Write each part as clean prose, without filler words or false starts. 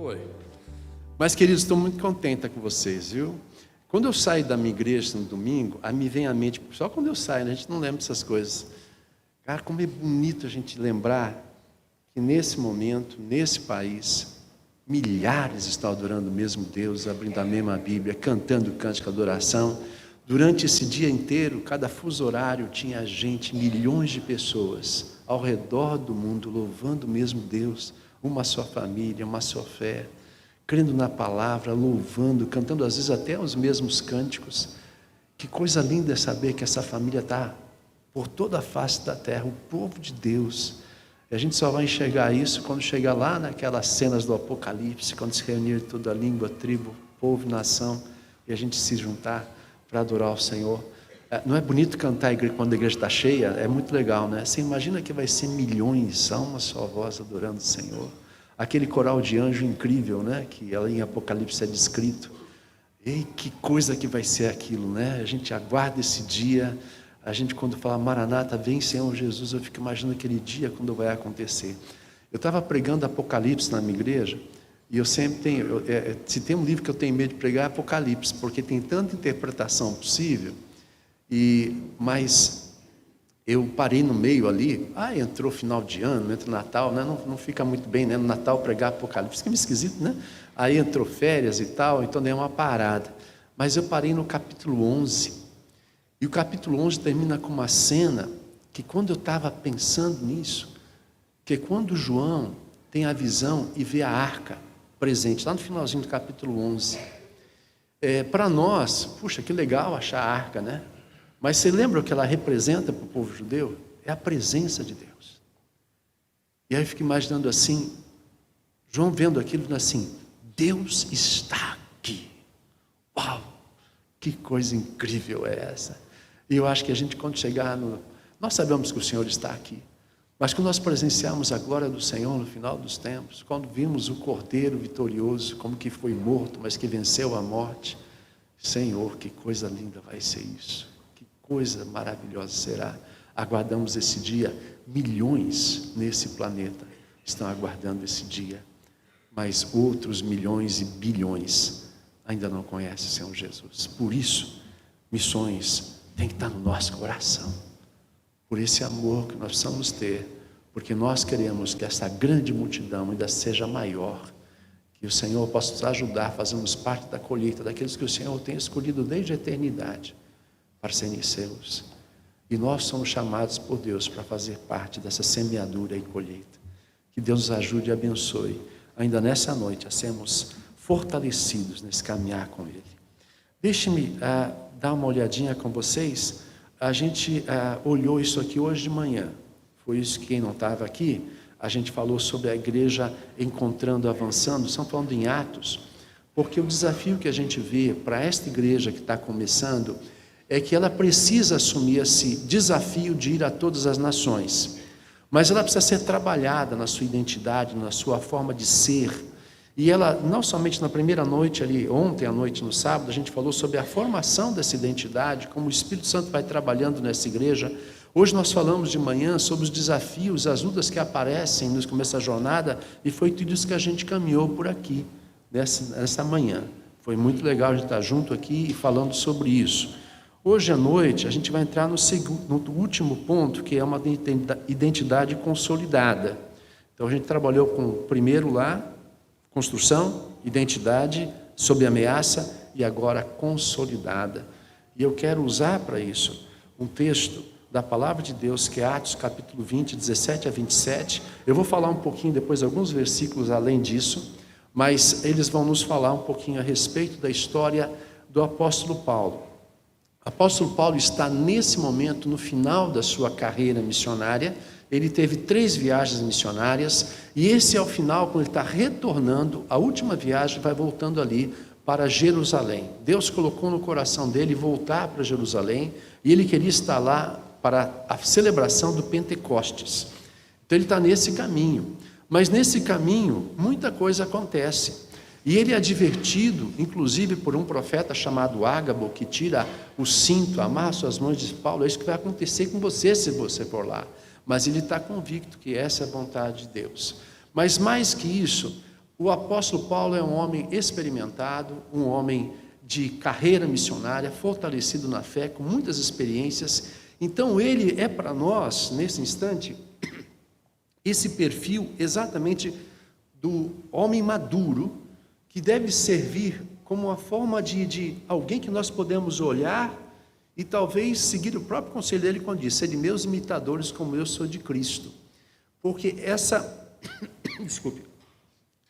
Oi. Mas, queridos, estou muito contente com vocês, viu? Quando eu saio da minha igreja no domingo, me vem à mente, só quando eu saio, né? A gente não lembra dessas coisas. Cara, como é bonito a gente lembrar que nesse momento, nesse país, milhares estão adorando o mesmo Deus, abrindo a mesma Bíblia, cantando cântico de adoração. Durante esse dia inteiro, cada fuso horário tinha gente, milhões de pessoas ao redor do mundo, louvando o mesmo Deus, uma só família, uma só fé, crendo na palavra, louvando, cantando às vezes até os mesmos cânticos. Que coisa linda é saber que essa família está por toda a face da terra, o povo de Deus. E a gente só vai enxergar isso quando chegar lá naquelas cenas do Apocalipse, quando se reunir toda a língua, tribo, povo e nação, e a gente se juntar para adorar o Senhor. Não é bonito cantar quando a igreja está cheia? É muito legal, né? Você imagina que vai ser milhões, a uma só voz adorando o Senhor. Aquele coral de anjo incrível, né? Que ali em Apocalipse é descrito. Ei, que coisa que vai ser aquilo, né? A gente aguarda esse dia. A gente, quando fala Maranata, vem Senhor Jesus, eu fico imaginando aquele dia quando vai acontecer. Eu estava pregando Apocalipse na minha igreja, e eu sempre tenho, se tem um livro que eu tenho medo de pregar, é Apocalipse, porque tem tanta interpretação possível, mas eu parei no meio ali, entrou final de ano, entra Natal, né? Não fica muito bem, né? No Natal pregar Apocalipse, fica meio esquisito, né? Aí entrou férias e tal, então dei uma parada, mas eu parei no capítulo 11, e o capítulo 11 termina com uma cena, que quando eu estava pensando nisso, que quando João tem a visão e vê a arca presente, lá no finalzinho do capítulo 11, para nós, puxa, que legal achar a arca, né? Mas você lembra o que ela representa para o povo judeu? É a presença de Deus. E aí eu fico imaginando assim, João vendo aquilo assim, Deus está aqui. Uau, que coisa incrível é essa? E eu acho que a gente, quando chegar nós sabemos que o Senhor está aqui, mas quando nós presenciarmos a glória do Senhor no final dos tempos, quando vimos o Cordeiro vitorioso, como que foi morto, mas que venceu a morte, Senhor, que coisa linda vai ser isso, que coisa maravilhosa será. Aguardamos esse dia, milhões nesse planeta estão aguardando esse dia, mas outros milhões e bilhões ainda não conhecem o Senhor Jesus. Por isso, missões tem que estar no nosso coração, por esse amor que nós precisamos ter, porque nós queremos que essa grande multidão ainda seja maior, que o Senhor possa nos ajudar, fazermos parte da colheita, daqueles que o Senhor tem escolhido desde a eternidade, para serem seus, e nós somos chamados por Deus para fazer parte dessa semeadura e colheita. Que Deus nos ajude e abençoe, ainda nessa noite, a sermos fortalecidos nesse caminhar com Ele. Deixe-me dar uma olhadinha com vocês. A gente olhou isso aqui hoje de manhã, foi isso que quem não estava aqui, a gente falou sobre a igreja encontrando, avançando, estamos falando em Atos, porque o desafio que a gente vê para esta igreja que está começando, é que ela precisa assumir esse desafio de ir a todas as nações, mas ela precisa ser trabalhada na sua identidade, na sua forma de ser. E ela, não somente na primeira noite ali, ontem à noite, no sábado, a gente falou sobre a formação dessa identidade, como o Espírito Santo vai trabalhando nessa igreja. Hoje nós falamos de manhã sobre os desafios, as lutas que aparecem no começo da jornada, e foi tudo isso que a gente caminhou por aqui, nessa manhã. Foi muito legal a gente estar junto aqui e falando sobre isso. Hoje à noite a gente vai entrar no último ponto, que é uma identidade consolidada. Então a gente trabalhou com o primeiro lá, construção, identidade, sob ameaça, e agora consolidada. E eu quero usar para isso um texto da palavra de Deus, que é Atos capítulo 20, 17 a 27. Eu vou falar um pouquinho depois, alguns versículos além disso, mas eles vão nos falar um pouquinho a respeito da história do apóstolo Paulo. O apóstolo Paulo está nesse momento no final da sua carreira missionária. Ele teve 3 viagens missionárias, e esse é o final, quando ele está retornando, a última viagem, vai voltando ali para Jerusalém. Deus colocou no coração dele voltar para Jerusalém, e ele queria estar lá para a celebração do Pentecostes. Então ele está nesse caminho, mas nesse caminho muita coisa acontece, e ele é advertido, inclusive por um profeta chamado Ágabo, que tira o cinto, amarra suas mãos e diz: Paulo, é isso que vai acontecer com você se você for lá. Mas ele está convicto que essa é a vontade de Deus. Mas mais que isso, O apóstolo Paulo é um homem experimentado, um homem de carreira missionária, fortalecido na fé, com muitas experiências. Então ele é para nós, nesse instante, esse perfil exatamente do homem maduro, que deve servir como uma forma de alguém que nós podemos olhar e talvez seguir o próprio conselho dele quando diz: sede meus imitadores como eu sou de Cristo. Porque desculpe,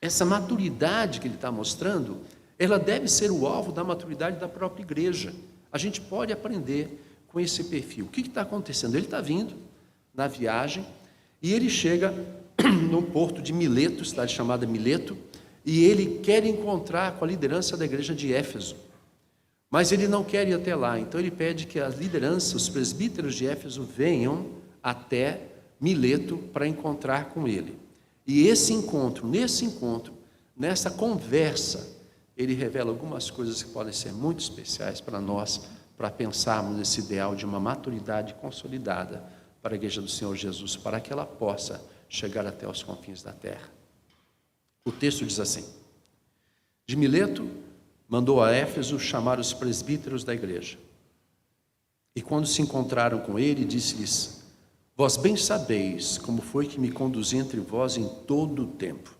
essa maturidade que ele está mostrando, ela deve ser o alvo da maturidade da própria igreja. A gente pode aprender com esse perfil. O que está acontecendo? Ele está vindo na viagem e ele chega no porto de Mileto, cidade chamada Mileto, e ele quer encontrar com a liderança da igreja de Éfeso. Mas ele não quer ir até lá, então ele pede que a liderança, os presbíteros de Éfeso, venham até Mileto para encontrar com ele. E nesse encontro, nessa conversa, ele revela algumas coisas que podem ser muito especiais para nós, para pensarmos nesse ideal de uma maturidade consolidada para a igreja do Senhor Jesus, para que ela possa chegar até os confins da terra. O texto diz assim: de Mileto, mandou a Éfeso chamar os presbíteros da igreja. E quando se encontraram com ele, disse-lhes: vós bem sabeis como foi que me conduzi entre vós em todo o tempo,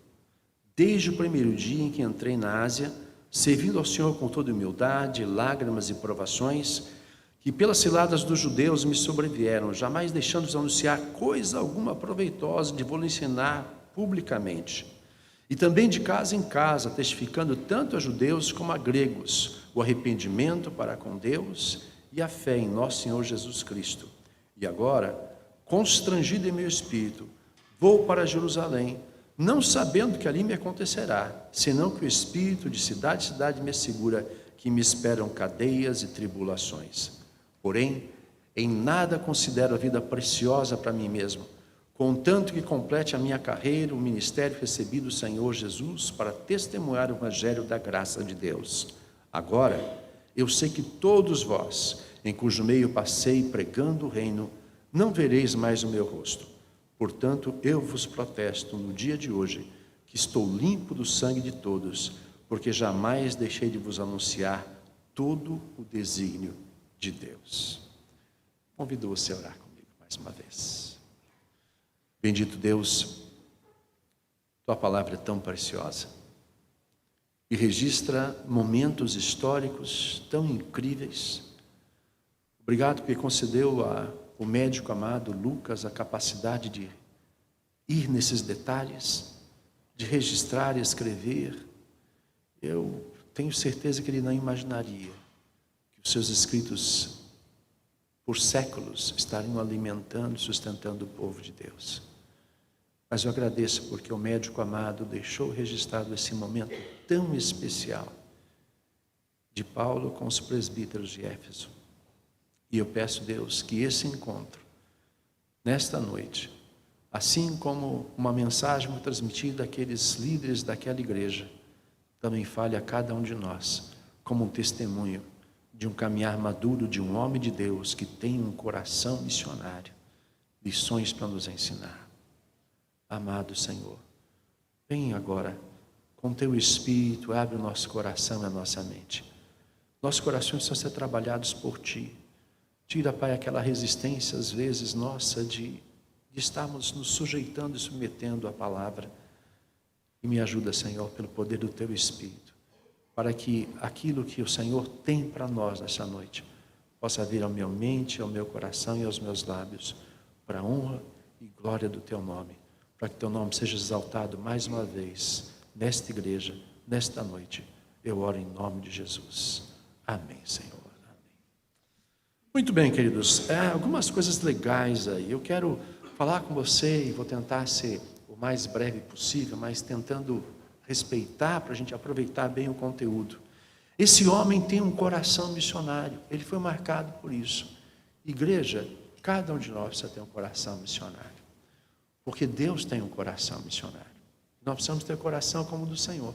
desde o primeiro dia em que entrei na Ásia, servindo ao Senhor com toda humildade, lágrimas e provações, que pelas ciladas dos judeus me sobrevieram, jamais deixando-os anunciar coisa alguma proveitosa de vou-lhe ensinar publicamente. E também de casa em casa, testificando tanto a judeus como a gregos, o arrependimento para com Deus e a fé em nosso Senhor Jesus Cristo. E agora, constrangido em meu espírito, vou para Jerusalém, não sabendo que ali me acontecerá, senão que o Espírito de cidade em cidade me assegura que me esperam cadeias e tribulações. Porém, em nada considero a vida preciosa para mim mesmo, contanto que complete a minha carreira, o ministério recebido do Senhor Jesus, para testemunhar o evangelho da graça de Deus. Agora, eu sei que todos vós, em cujo meio passei pregando o reino, não vereis mais o meu rosto. Portanto, eu vos protesto no dia de hoje, que estou limpo do sangue de todos, porque jamais deixei de vos anunciar todo o desígnio de Deus. Convido você a orar comigo mais uma vez. Bendito Deus, tua palavra é tão preciosa e registra momentos históricos tão incríveis. Obrigado porque concedeu ao médico amado Lucas a capacidade de ir nesses detalhes, de registrar e escrever. Eu tenho certeza que ele não imaginaria que os seus escritos por séculos estariam alimentando, sustentando o povo de Deus. Mas eu agradeço porque o médico amado deixou registrado esse momento tão especial de Paulo com os presbíteros de Éfeso. E eu peço, Deus, que esse encontro, nesta noite, assim como uma mensagem transmitida àqueles líderes daquela igreja, também fale a cada um de nós, como um testemunho de um caminhar maduro de um homem de Deus que tem um coração missionário, lições para nos ensinar. Amado Senhor, vem agora com teu Espírito, abre o nosso coração e a nossa mente. Nossos corações precisam ser trabalhados por Ti. Tira, Pai, aquela resistência, às vezes, nossa, de estarmos nos sujeitando e submetendo à palavra. E me ajuda, Senhor, pelo poder do Teu Espírito, para que aquilo que o Senhor tem para nós nessa noite possa vir à minha mente, ao meu coração e aos meus lábios, para a honra e glória do Teu nome, para que Teu nome seja exaltado mais uma vez nesta igreja, nesta noite. Eu oro em nome de Jesus. Amém, Senhor. Amém. Muito bem, queridos. Algumas coisas legais aí. Eu quero falar com você e vou tentar ser o mais breve possível, mas tentando respeitar para a gente aproveitar bem o conteúdo. Esse homem tem um coração missionário. Ele foi marcado por isso. Igreja, cada um de nós precisa ter um coração missionário. Porque Deus tem um coração missionário. Nós precisamos ter o coração como o do Senhor.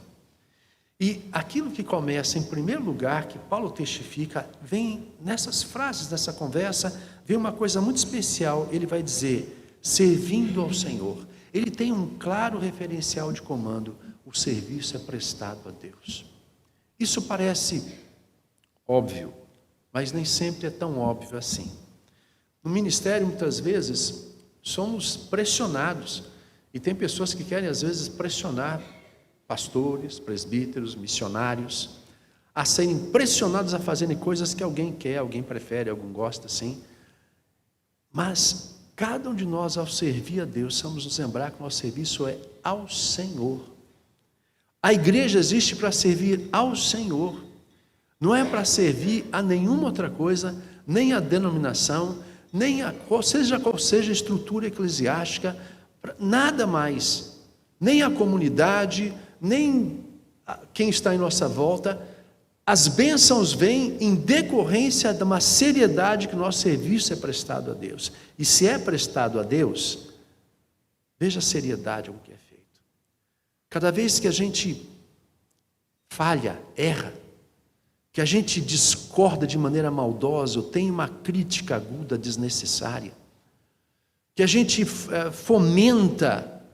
E aquilo que começa em primeiro lugar, que Paulo testifica, vem nessas frases, nessa conversa, vem uma coisa muito especial. Ele vai dizer, servindo ao Senhor. Ele tem um claro referencial de comando. O o serviço é prestado a Deus. Isso parece óbvio, mas nem sempre é tão óbvio assim. No ministério, muitas vezes, somos pressionados, e tem pessoas que querem, às vezes, pressionar pastores, presbíteros, missionários, a serem pressionados a fazerem coisas que alguém quer, alguém prefere, alguém gosta, sim. Mas cada um de nós, ao servir a Deus, precisamos nos lembrar que o nosso serviço é ao Senhor. A igreja existe para servir ao Senhor, não é para servir a nenhuma outra coisa, nem a denominação, nem a qual seja a estrutura eclesiástica, nada mais, nem a comunidade, nem quem está em nossa volta. As bênçãos vêm em decorrência de uma seriedade que o nosso serviço é prestado a Deus. E se é prestado a Deus, veja a seriedade com que é feito. Cada vez que a gente falha, erra, que a gente discorda de maneira maldosa, ou tem uma crítica aguda, desnecessária, que a gente fomenta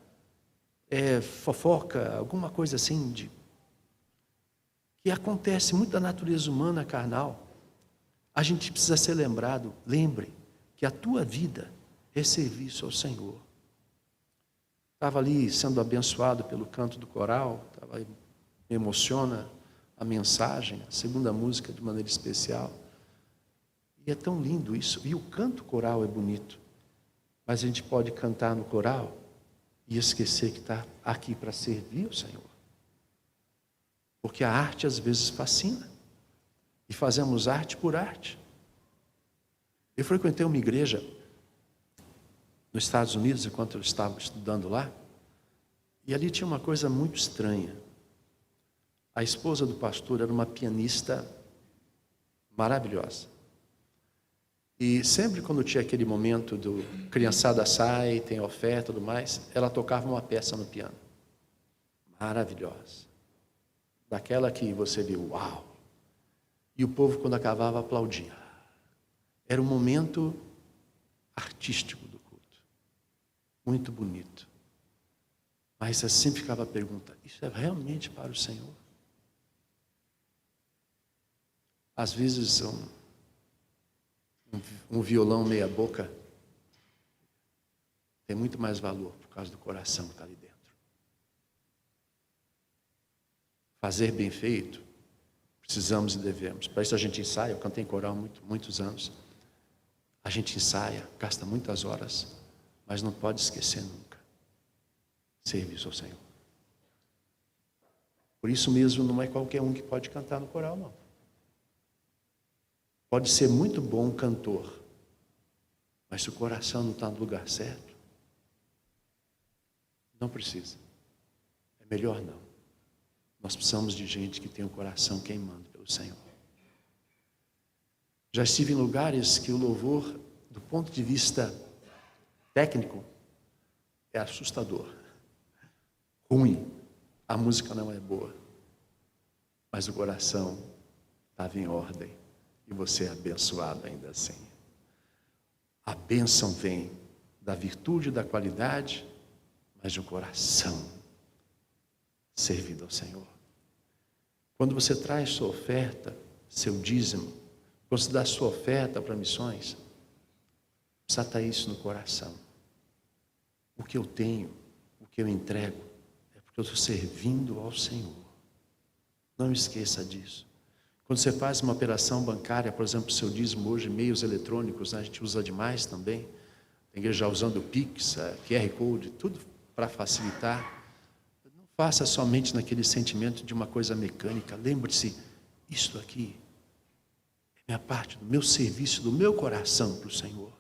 fofoca, alguma coisa assim, que acontece muito da natureza humana carnal, a gente precisa ser lembrado, lembre que a tua vida é serviço ao Senhor. Estava ali sendo abençoado pelo canto do coral, me emociona a mensagem, a segunda música de maneira especial, e é tão lindo isso, e o canto coral é bonito, mas a gente pode cantar no coral e esquecer que está aqui para servir o Senhor, porque a arte às vezes fascina, e fazemos arte por arte. Eu frequentei uma igreja nos Estados Unidos, enquanto eu estava estudando lá, e ali tinha uma coisa muito estranha. A esposa do pastor era uma pianista maravilhosa. E sempre quando tinha aquele momento do criançada sai, tem oferta e tudo mais, ela tocava uma peça no piano. Maravilhosa. Daquela que você viu, uau! E o povo, quando acabava, aplaudia. Era um momento artístico do culto. Muito bonito. Mas assim ficava a pergunta, isso é realmente para o Senhor? Às vezes um violão meia boca tem muito mais valor por causa do coração que está ali dentro. Fazer bem feito, precisamos e devemos. Para isso a gente ensaia, eu cantei em coral muitos anos. A gente ensaia, gasta muitas horas, mas não pode esquecer nunca. Serviço ao Senhor. Por isso mesmo não é qualquer um que pode cantar no coral, não. Pode ser muito bom cantor, mas se o coração não está no lugar certo, não precisa. É melhor não. Nós precisamos de gente que tem o coração queimando pelo Senhor. Já estive em lugares que o louvor, do ponto de vista técnico, é assustador. Ruim. A música não é boa. Mas o coração estava em ordem. E você é abençoado ainda assim. A bênção vem da virtude e da qualidade, mas de um coração servido ao Senhor. Quando você traz sua oferta, seu dízimo, quando você dá sua oferta para missões, precisa estar isso no coração. O que eu tenho, o que eu entrego, é porque eu estou servindo ao Senhor. Não esqueça disso. Quando você faz uma operação bancária, por exemplo, seu dízimo hoje, meios eletrônicos, né, a gente usa demais também, tem igreja já usando o Pix, QR Code, tudo para facilitar. Não faça somente naquele sentimento de uma coisa mecânica. Lembre-se, isto aqui é minha parte, do meu serviço, do meu coração para o Senhor.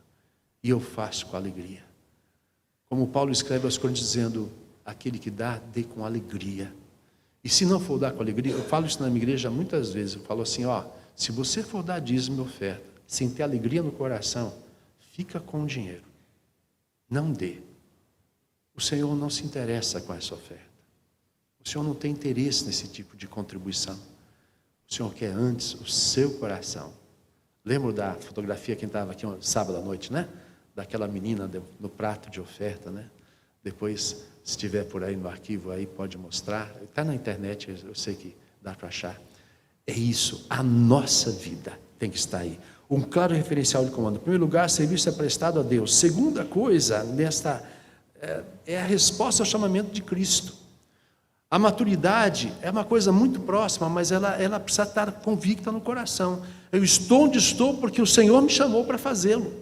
E eu faço com alegria. Como Paulo escreve aos Coríntios dizendo, aquele que dá, dê com alegria. E se não for dar com alegria, eu falo isso na minha igreja muitas vezes, eu falo assim, se você for dar dízimo e oferta, sem ter alegria no coração, fica com o dinheiro. Não dê. O Senhor não se interessa com essa oferta. O Senhor não tem interesse nesse tipo de contribuição. O Senhor quer antes o seu coração. Lembro da fotografia, quem estava aqui sábado à noite, né? Daquela menina no prato de oferta, né? Depois, se estiver por aí no arquivo, aí pode mostrar. Está na internet, eu sei que dá para achar. É isso, a nossa vida tem que estar aí. Um claro referencial de comando. Em primeiro lugar, serviço é prestado a Deus. Segunda coisa, é a resposta ao chamamento de Cristo. A maturidade é uma coisa muito próxima, mas ela precisa estar convicta no coração. Eu estou onde estou porque o Senhor me chamou para fazê-lo.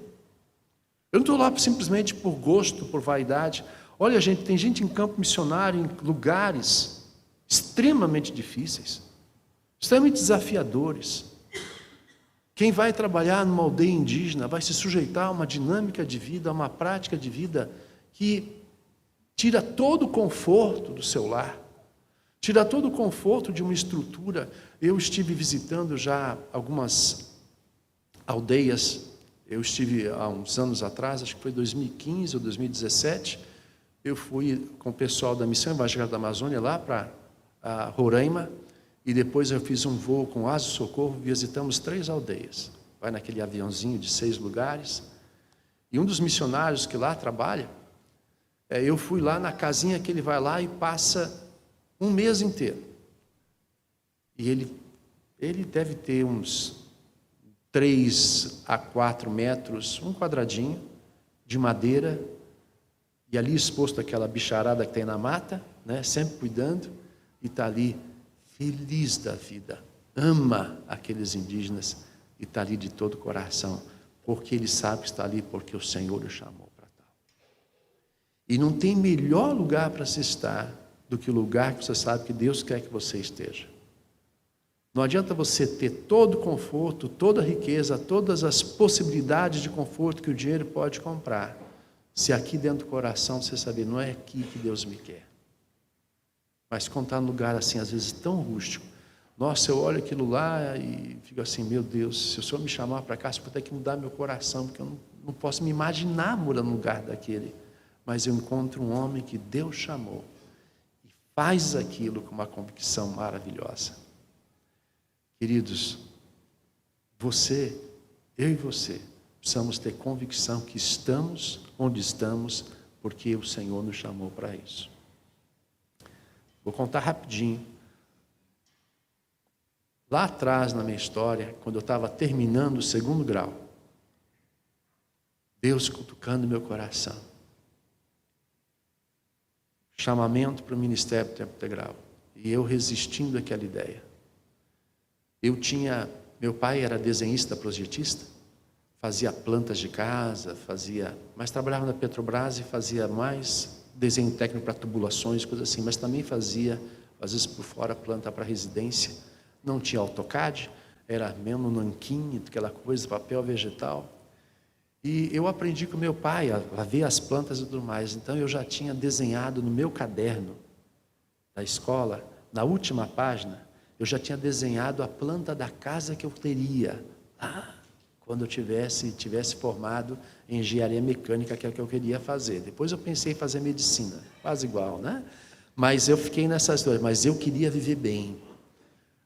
Eu não estou lá simplesmente por gosto, por vaidade. Olha, gente, tem gente em campo missionário, em lugares extremamente difíceis, extremamente desafiadores. Quem vai trabalhar numa aldeia indígena vai se sujeitar a uma dinâmica de vida, a uma prática de vida que tira todo o conforto do seu lar, tira todo o conforto de uma estrutura. Eu estive visitando já algumas aldeias. Eu estive há uns anos atrás, acho que foi 2015 ou 2017, eu fui com o pessoal da Missão Evangélica da Amazônia lá para Roraima, e depois eu fiz um voo com o Aso Socorro, visitamos 3 aldeias. Vai naquele aviãozinho de 6 lugares, e um dos missionários que lá trabalha, eu fui lá na casinha que ele vai lá e passa um mês inteiro. E ele deve ter uns 3 a 4 metros, um quadradinho de madeira, e ali exposto aquela bicharada que tem na mata, né, sempre cuidando, e está ali feliz da vida, ama aqueles indígenas, e está ali de todo o coração, porque ele sabe que está ali porque o Senhor o chamou para tal. E não tem melhor lugar para se estar do que o lugar que você sabe que Deus quer que você esteja. Não adianta você ter todo o conforto, toda a riqueza, todas as possibilidades de conforto que o dinheiro pode comprar, se aqui dentro do coração você saber, não é aqui que Deus me quer. Mas quando está num lugar assim, às vezes tão rústico, nossa, eu olho aquilo lá e fico assim, meu Deus, se o Senhor me chamar para cá, eu vou ter que mudar meu coração, porque eu não posso me imaginar morando no lugar daquele. Mas eu encontro um homem que Deus chamou e faz aquilo com uma convicção maravilhosa. Queridos, eu e você, precisamos ter convicção que estamos onde estamos, porque o Senhor nos chamou para isso. Vou contar rapidinho. Lá atrás na minha história, quando eu estava terminando o 2º grau, Deus cutucando meu coração. Chamamento para o ministério do tempo integral. E eu resistindo àquela ideia. Meu pai era desenhista, projetista, fazia plantas de casa, mas trabalhava na Petrobras e fazia mais desenho técnico para tubulações, coisas assim, mas também fazia, às vezes por fora, planta para residência. Não tinha AutoCAD, era mesmo nanquim, aquela coisa, papel vegetal. E eu aprendi com meu pai a ver as plantas e tudo mais. Então eu já tinha desenhado no meu caderno da escola, na última página, eu já tinha desenhado a planta da casa que eu teria quando eu tivesse formado em engenharia mecânica, que é o que eu queria fazer. Depois eu pensei em fazer medicina, quase igual, né? Mas eu fiquei nessas duas, mas eu queria viver bem.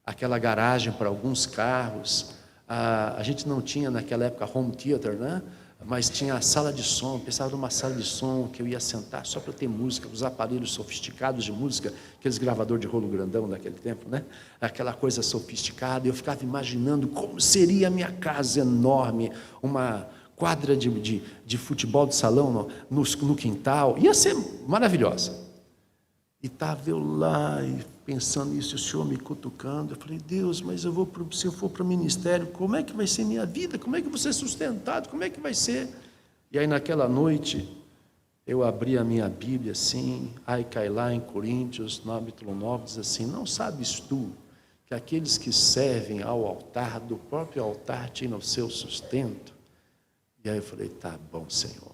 Aquela garagem para alguns carros, a gente não tinha naquela época home theater, né? Mas tinha a sala de som, pensava numa sala de som que eu ia sentar só para ter música, os aparelhos sofisticados de música, aqueles gravadores de rolo grandão daquele tempo, né? Aquela coisa sofisticada, eu ficava imaginando como seria a minha casa enorme, uma quadra de futebol de salão no quintal, ia ser maravilhosa. E estava eu lá pensando nisso, o Senhor me cutucando. Eu falei, Deus, mas se eu for para o ministério, como é que vai ser minha vida? Como é que eu vou ser sustentado? Como é que vai ser? E aí naquela noite, eu abri a minha Bíblia assim, aí cai lá em Coríntios 9:9, diz assim, não sabes tu que aqueles que servem ao altar, do próprio altar tiram o seu sustento? E aí eu falei, tá bom, Senhor,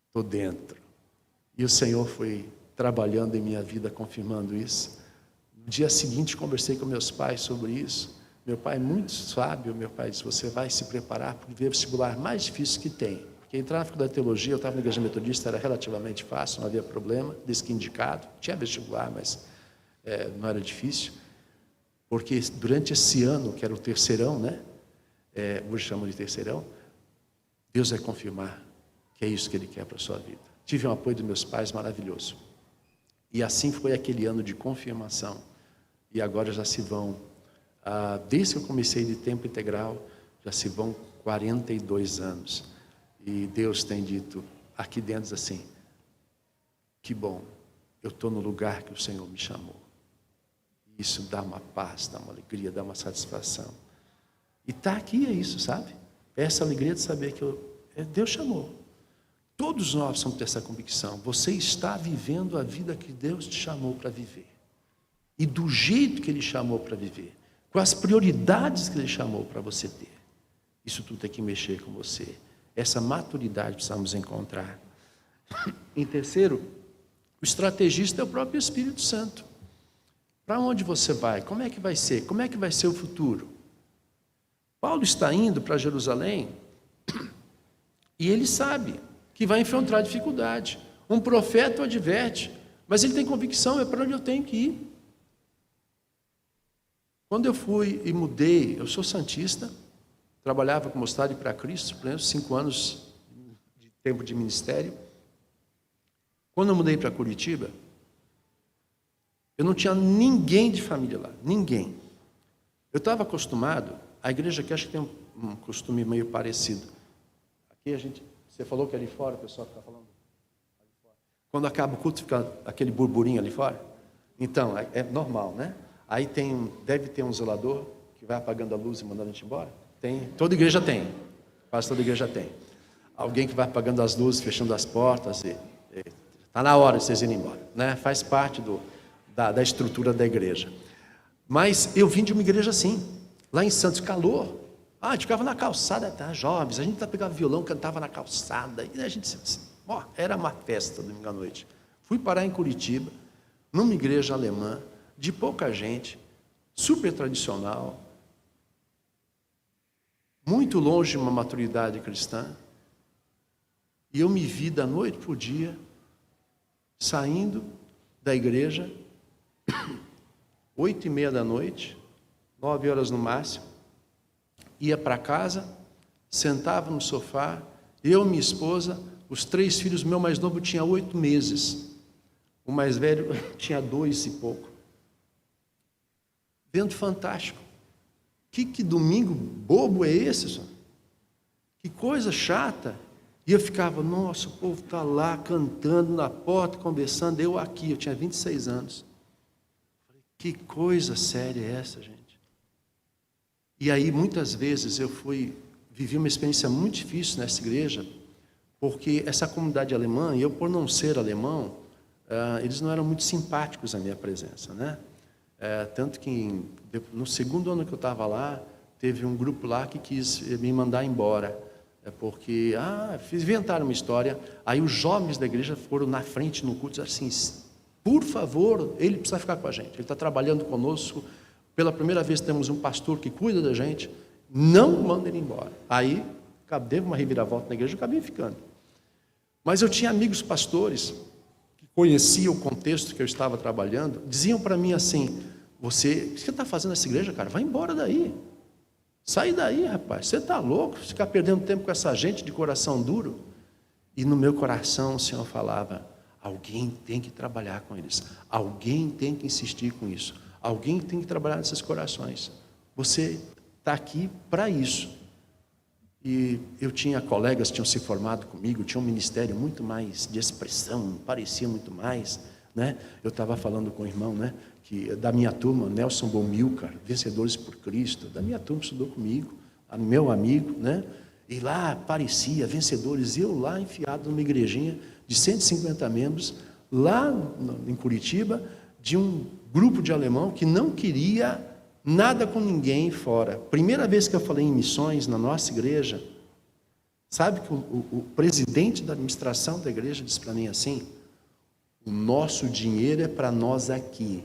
estou dentro. E o Senhor foi trabalhando em minha vida, confirmando isso. No dia seguinte, conversei com meus pais sobre isso. Meu pai, muito sábio, meu pai disse, você vai se preparar para o vestibular mais difícil que tem. Porque entrar na faculdade de teologia, eu estava na igreja metodista, era relativamente fácil, não havia problema, desde que indicado. Tinha vestibular, mas não era difícil. Porque durante esse ano, que era o terceirão, né? Hoje chamam de terceirão, Deus vai confirmar que é isso que Ele quer para a sua vida. tive um apoio dos meus pais maravilhoso. E assim foi aquele ano de confirmação. E agora já se vão, desde que eu comecei de tempo integral, já se vão 42 anos. E Deus tem dito aqui dentro assim, que bom, eu estou no lugar que o Senhor me chamou. Isso dá uma paz, dá uma alegria, dá uma satisfação. E está aqui é isso, sabe? Essa alegria de saber que Deus chamou. Todos nós precisamos ter essa convicção. Você está vivendo a vida que Deus te chamou para viver. E do jeito que Ele chamou para viver. Com as prioridades que Ele chamou para você ter. Isso tudo tem que mexer com você. Essa maturidade precisamos encontrar. Em terceiro, o estrategista é o próprio Espírito Santo. Para onde você vai? Como é que vai ser? Como é que vai ser o futuro? Paulo está indo para Jerusalém e ele sabe que vai enfrentar dificuldade. Um profeta o adverte, mas ele tem convicção, é para onde eu tenho que ir. Quando eu fui e mudei, eu sou santista, trabalhava com Mocidade para Cristo, 5 anos de tempo de ministério. Quando eu mudei para Curitiba, eu não tinha ninguém de família lá, ninguém. Eu estava acostumado, a igreja aqui acho que tem um costume meio parecido. Aqui você falou que ali fora, o pessoal está falando. Ali fora. Quando acaba o culto, fica aquele burburinho ali fora. Então, é normal, né? Aí deve ter um zelador que vai apagando a luz e mandando a gente embora. Toda igreja tem, quase toda igreja tem. Alguém que vai apagando as luzes, fechando as portas. Está na hora de vocês irem embora, né? Faz parte da estrutura da igreja. Mas eu vim de uma igreja assim, lá em Santos, calor. A gente ficava na calçada, jovens, a gente pegava violão, cantava na calçada, e a gente, era uma festa domingo à noite. Fui parar em Curitiba, numa igreja alemã, de pouca gente, super tradicional, muito longe de uma maturidade cristã, e eu me vi da noite para o dia, saindo da igreja, 8:30 da noite, 9 horas no máximo, ia para casa, sentava no sofá, eu, minha esposa, os 3 filhos, meu mais novo tinha 8 meses, o mais velho tinha 2 e pouco. Vento fantástico. Que domingo bobo é esse, senhor? Que coisa chata. E eu ficava, nossa, o povo está lá cantando na porta, conversando, eu aqui, eu tinha 26 anos. Que coisa séria é essa, gente? E aí, muitas vezes, vivi uma experiência muito difícil nessa igreja, porque essa comunidade alemã, e eu por não ser alemão, eles não eram muito simpáticos à minha presença, né? Tanto que no segundo ano que eu estava lá, teve um grupo lá que quis me mandar embora, porque inventaram uma história. Aí os jovens da igreja foram na frente no culto e disseram assim, por favor, ele precisa ficar com a gente, ele está trabalhando conosco, pela primeira vez temos um pastor que cuida da gente, não manda ele embora. Aí teve uma reviravolta na igreja, eu acabei ficando. Mas eu tinha amigos pastores que conheciam o contexto que eu estava trabalhando, diziam para mim assim, o que você está fazendo nessa igreja, cara? Vai embora daí. Sai daí, rapaz. Você está louco? Ficar perdendo tempo com essa gente de coração duro? E no meu coração o Senhor falava, alguém tem que trabalhar com eles. Alguém tem que insistir com isso. Alguém tem que trabalhar nesses corações. Você está aqui para isso. E eu tinha colegas que tinham se formado comigo, tinha um ministério muito mais de expressão, parecia muito mais, né? Eu estava falando com o irmão, né? Que da minha turma, Nelson Bomilcar, Vencedores por Cristo, da minha turma estudou comigo, meu amigo, né? E lá parecia vencedores, eu lá enfiado numa igrejinha de 150 membros, lá em Curitiba, de um grupo de alemão que não queria nada com ninguém fora. Primeira vez que eu falei em missões na nossa igreja, sabe que o presidente da administração da igreja disse para mim assim, o nosso dinheiro é para nós aqui,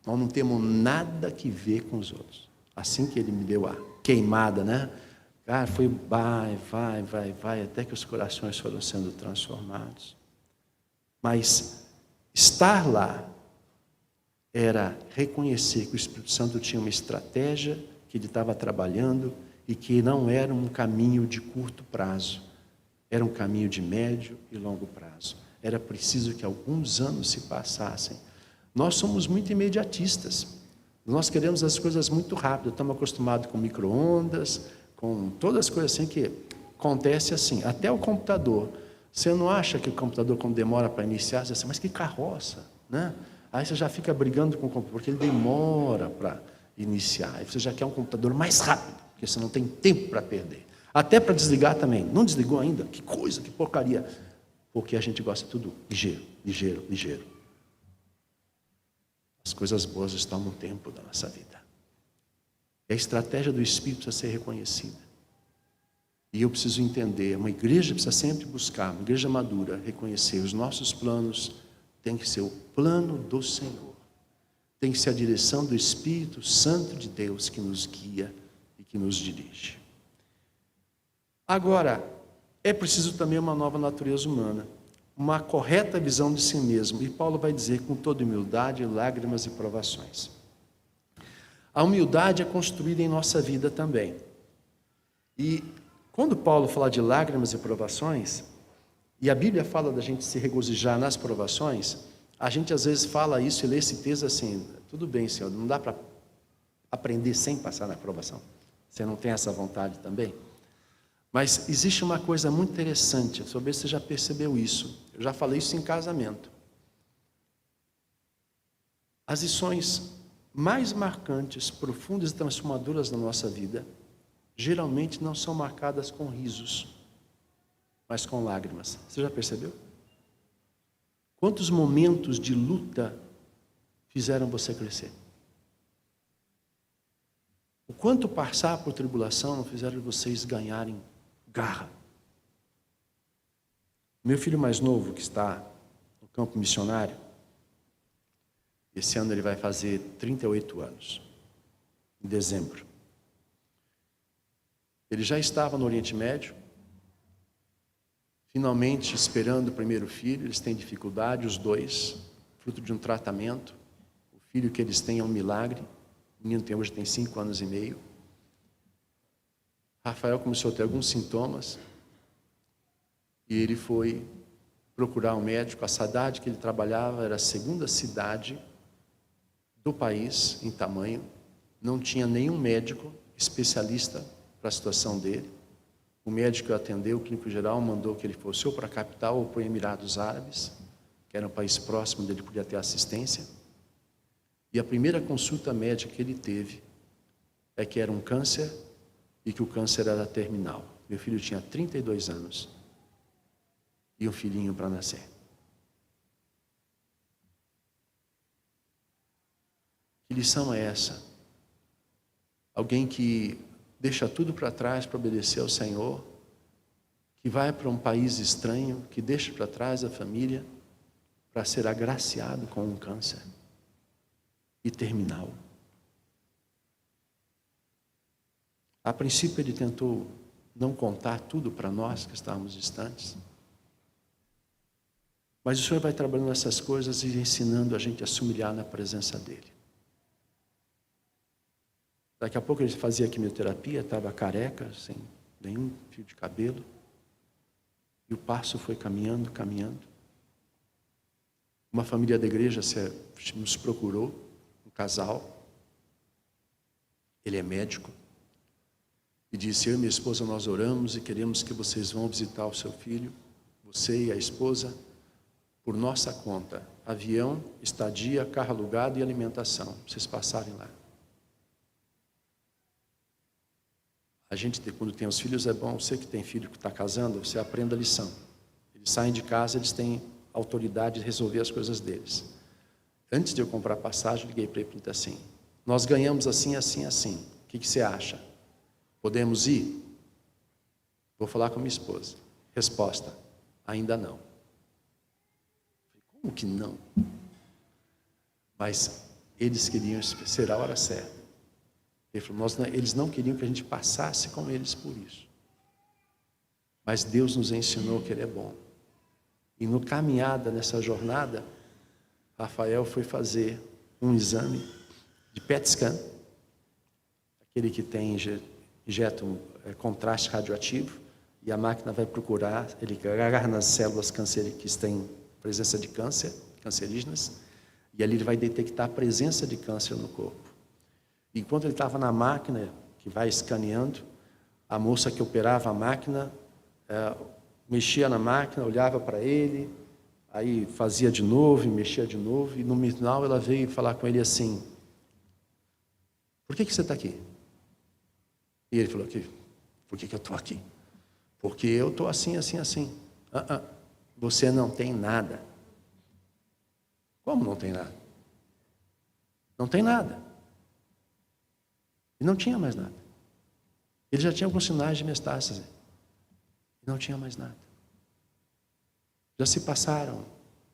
nós não temos nada que ver com os outros. Assim que ele me deu a queimada, né? Cara, foi vai, até que os corações foram sendo transformados. Mas estar lá era reconhecer que o Espírito Santo tinha uma estratégia, que ele estava trabalhando e que não era um caminho de curto prazo, era um caminho de médio e longo prazo. era preciso que alguns anos se passassem. Nós somos muito imediatistas. Nós queremos as coisas muito rápido. Estamos acostumados com micro-ondas, com todas as coisas assim que acontece assim. Até o computador. Você não acha que o computador, quando demora para iniciar, você diz assim, mas que carroça, né? Aí você já fica brigando com o computador, porque ele demora para iniciar. Aí você já quer um computador mais rápido, porque você não tem tempo para perder. Até para desligar também. Não desligou ainda? Que coisa, que porcaria. Porque a gente gosta de tudo ligeiro, ligeiro, ligeiro. As coisas boas estão no tempo da nossa vida. E a estratégia do Espírito precisa ser reconhecida. E eu preciso entender, uma igreja precisa sempre buscar, uma igreja madura, reconhecer os nossos planos, tem que ser o plano do Senhor. Tem que ser a direção do Espírito Santo de Deus que nos guia e que nos dirige. Agora, é preciso também uma nova natureza humana, uma correta visão de si mesmo. E Paulo vai dizer, com toda humildade, lágrimas e provações. A humildade é construída em nossa vida também. E quando Paulo fala de lágrimas e provações, e a Bíblia fala da gente se regozijar nas provações, a gente às vezes fala isso e lê esse texto assim, tudo bem, Senhor, não dá para aprender sem passar na provação. Você não tem essa vontade também? Mas existe uma coisa muito interessante, sobre se você já percebeu isso. Eu já falei isso em casamento. As lições mais marcantes, profundas e transformadoras da nossa vida, geralmente não são marcadas com risos, mas com lágrimas. Você já percebeu? Quantos momentos de luta fizeram você crescer? O quanto passar por tribulação não fizeram vocês ganharem garra? Meu filho mais novo, que está no campo missionário, esse ano ele vai fazer 38 anos, em dezembro. Ele já estava no Oriente Médio, finalmente esperando o primeiro filho. Eles têm dificuldade, os dois, fruto de um tratamento. O filho que eles têm é um milagre. O menino hoje tem 5 anos e meio. Rafael começou a ter alguns sintomas e ele foi procurar um médico. A cidade que ele trabalhava era a segunda cidade do país em tamanho. Não tinha nenhum médico especialista para a situação dele. O médico que atendeu, o clínico geral, mandou que ele fosse ou para a capital ou para os Emirados Árabes, que era um país próximo onde ele podia ter assistência. E a primeira consulta médica que ele teve é que era um câncer e que o câncer era terminal. Meu filho tinha 32 anos e um filhinho para nascer. Que lição é essa? Alguém que deixa tudo para trás para obedecer ao Senhor, que vai para um país estranho, que deixa para trás a família para ser agraciado com um câncer e terminal. A princípio ele tentou não contar tudo para nós que estávamos distantes, mas o Senhor vai trabalhando essas coisas e ensinando a gente a se humilhar na presença dEle. Daqui a pouco ele fazia quimioterapia, estava careca, sem nenhum fio de cabelo. E o passo foi caminhando, caminhando. Uma família da igreja nos procurou, um casal. Ele é médico. E disse, eu e minha esposa, nós oramos e queremos que vocês vão visitar o seu filho, você e a esposa, por nossa conta. Avião, estadia, carro alugado e alimentação. Vocês passarem lá. A gente, quando tem os filhos, é bom, você que tem filho que está casando, você aprenda a lição. Eles saem de casa, eles têm autoridade de resolver as coisas deles. Antes de eu comprar passagem, eu liguei para ele e perguntei assim, nós ganhamos assim, assim, assim. O que você acha? Podemos ir? Vou falar com minha esposa. Resposta, ainda não. Como que não? Mas eles queriam ser a hora certa. Ele falou, eles não queriam que a gente passasse com eles por isso. Mas Deus nos ensinou que Ele é bom. E no caminhada, nessa jornada, Rafael foi fazer um exame de PET scan, aquele que injeta um contraste radioativo, e a máquina vai procurar, ele agarra nas células cancerígenas que têm presença de câncer, cancerígenas, e ali ele vai detectar a presença de câncer no corpo. Enquanto ele estava na máquina, que vai escaneando, a moça que operava a máquina, mexia na máquina, olhava para ele, aí fazia de novo, e mexia de novo, e no final ela veio falar com ele assim: por que você está aqui? E ele falou: por que eu estou aqui? Porque eu estou assim, assim, assim. Você não tem nada. Como não tem nada? Não tem nada. E não tinha mais nada. Ele já tinha alguns sinais de metástase. E não tinha mais nada. Já se passaram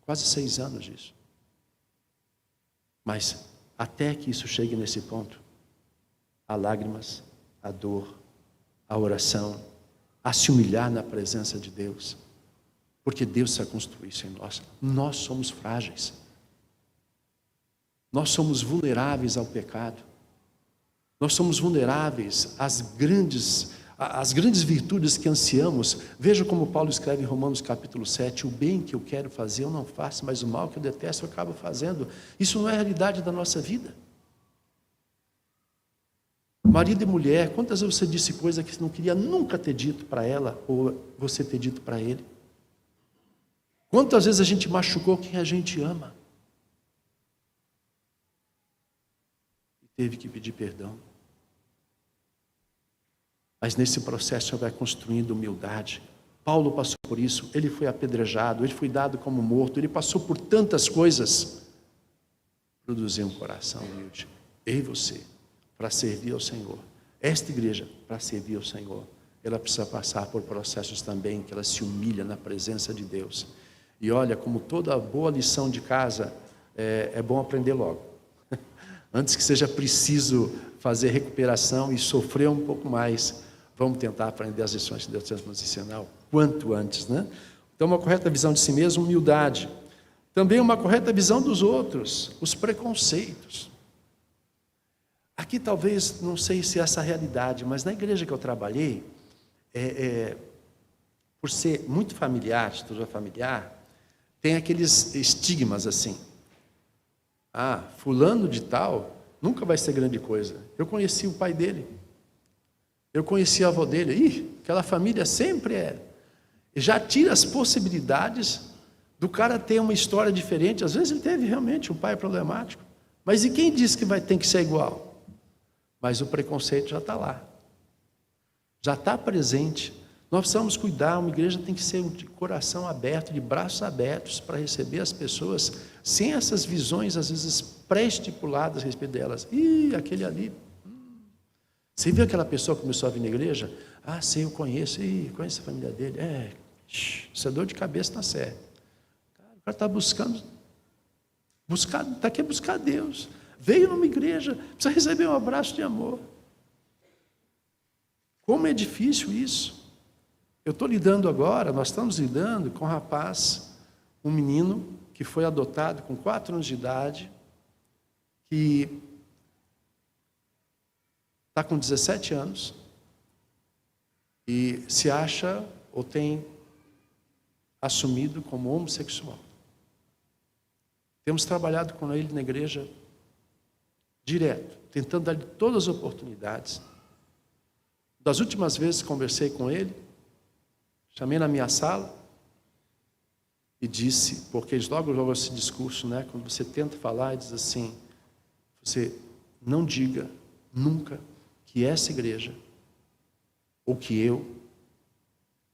quase 6 anos disso. Mas até que isso chegue nesse ponto, há lágrimas, a dor, a oração, a se humilhar na presença de Deus. Porque Deus se construiu isso em nós. Nós somos frágeis. Nós somos vulneráveis ao pecado. Nós somos vulneráveis às grandes virtudes que ansiamos. Veja como Paulo escreve em Romanos capítulo 7, o bem que eu quero fazer eu não faço, mas o mal que eu detesto eu acabo fazendo. Isso não é a realidade da nossa vida. Marido e mulher, quantas vezes você disse coisa que você não queria nunca ter dito para ela, ou você ter dito para ele? Quantas vezes a gente machucou quem a gente ama? E teve que pedir perdão. Mas nesse processo você vai construindo humildade. Paulo passou por isso, ele foi apedrejado, ele foi dado como morto, ele passou por tantas coisas. Produzir um coração humilde. Eu e você, para servir ao Senhor. Esta igreja, para servir ao Senhor, ela precisa passar por processos também, que ela se humilha na presença de Deus. E olha, como toda boa lição de casa, é bom aprender logo. Antes que seja preciso fazer recuperação e sofrer um pouco mais, vamos tentar aprender as lições que Deus tem nos ensinar o quanto antes, né? Então, uma correta visão de si mesmo, humildade. Também uma correta visão dos outros, os preconceitos. Aqui talvez, não sei se é essa a realidade, mas na igreja que eu trabalhei, por ser muito familiar, estrutura familiar, tem aqueles estigmas assim. Fulano de tal nunca vai ser grande coisa. Eu conheci o pai dele. Eu conheci a avó dele. Aquela família sempre já tira as possibilidades do cara ter uma história diferente. Às vezes ele teve realmente um pai problemático. Mas e quem disse que tem que ser igual? Mas o preconceito já está lá. Já está presente. Nós precisamos cuidar, uma igreja tem que ser de coração aberto, de braços abertos para receber as pessoas, sem essas visões, às vezes, pré-estipuladas a respeito delas. Aquele ali. Você viu aquela pessoa que começou a vir na igreja? Sei, eu conheço. Conheço a família dele. Isso é dor de cabeça na série. O cara está está aqui buscar Deus. Veio numa igreja, precisa receber um abraço de amor. Como é difícil isso. Eu estou lidando agora, nós estamos lidando com um rapaz, um menino que foi adotado com 4 anos de idade, que está com 17 anos e se acha ou tem assumido como homossexual. Temos trabalhado com ele na igreja direto, tentando dar-lhe todas as oportunidades. Das últimas vezes que conversei com ele, chamei na minha sala e disse, porque eles logo esse discurso, né? Quando você tenta falar, diz assim: você não diga nunca que essa igreja, ou que eu,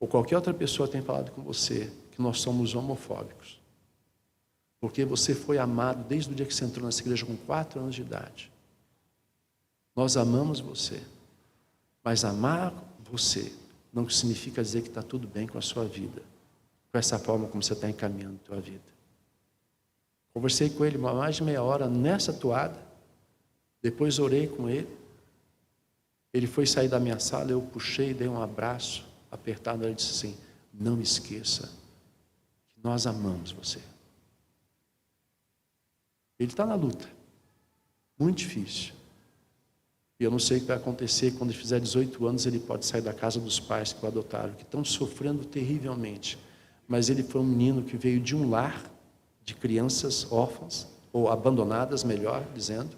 ou qualquer outra pessoa tenha falado com você, que nós somos homofóbicos. Porque você foi amado desde o dia que você entrou nessa igreja com 4 anos de idade. Nós amamos você, mas amar você não significa dizer que está tudo bem com a sua vida, com essa forma como você está encaminhando a sua vida. Conversei com ele mais de meia hora nessa toada, depois orei com ele. Ele foi sair da minha sala, eu puxei, dei um abraço apertado, ele disse assim: não esqueça que nós amamos você. Ele está na luta, muito difícil. E eu não sei o que vai acontecer quando ele fizer 18 anos, ele pode sair da casa dos pais que o adotaram, que estão sofrendo terrivelmente. mas ele foi um menino que veio de um lar de crianças órfãs, ou abandonadas, melhor dizendo,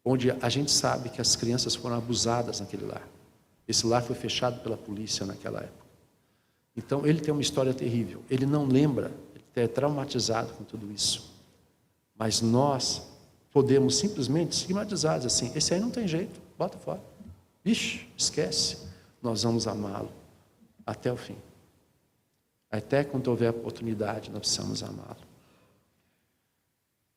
onde a gente sabe que as crianças foram abusadas naquele lar. Esse lar foi fechado pela polícia naquela época. Então ele tem uma história terrível, ele não lembra, ele é traumatizado com tudo isso. Mas nós podemos simplesmente estigmatizar, assim, esse aí não tem jeito, bota fora. Ixi, esquece. Nós vamos amá-lo até o fim. Até quando houver oportunidade, nós precisamos amá-lo.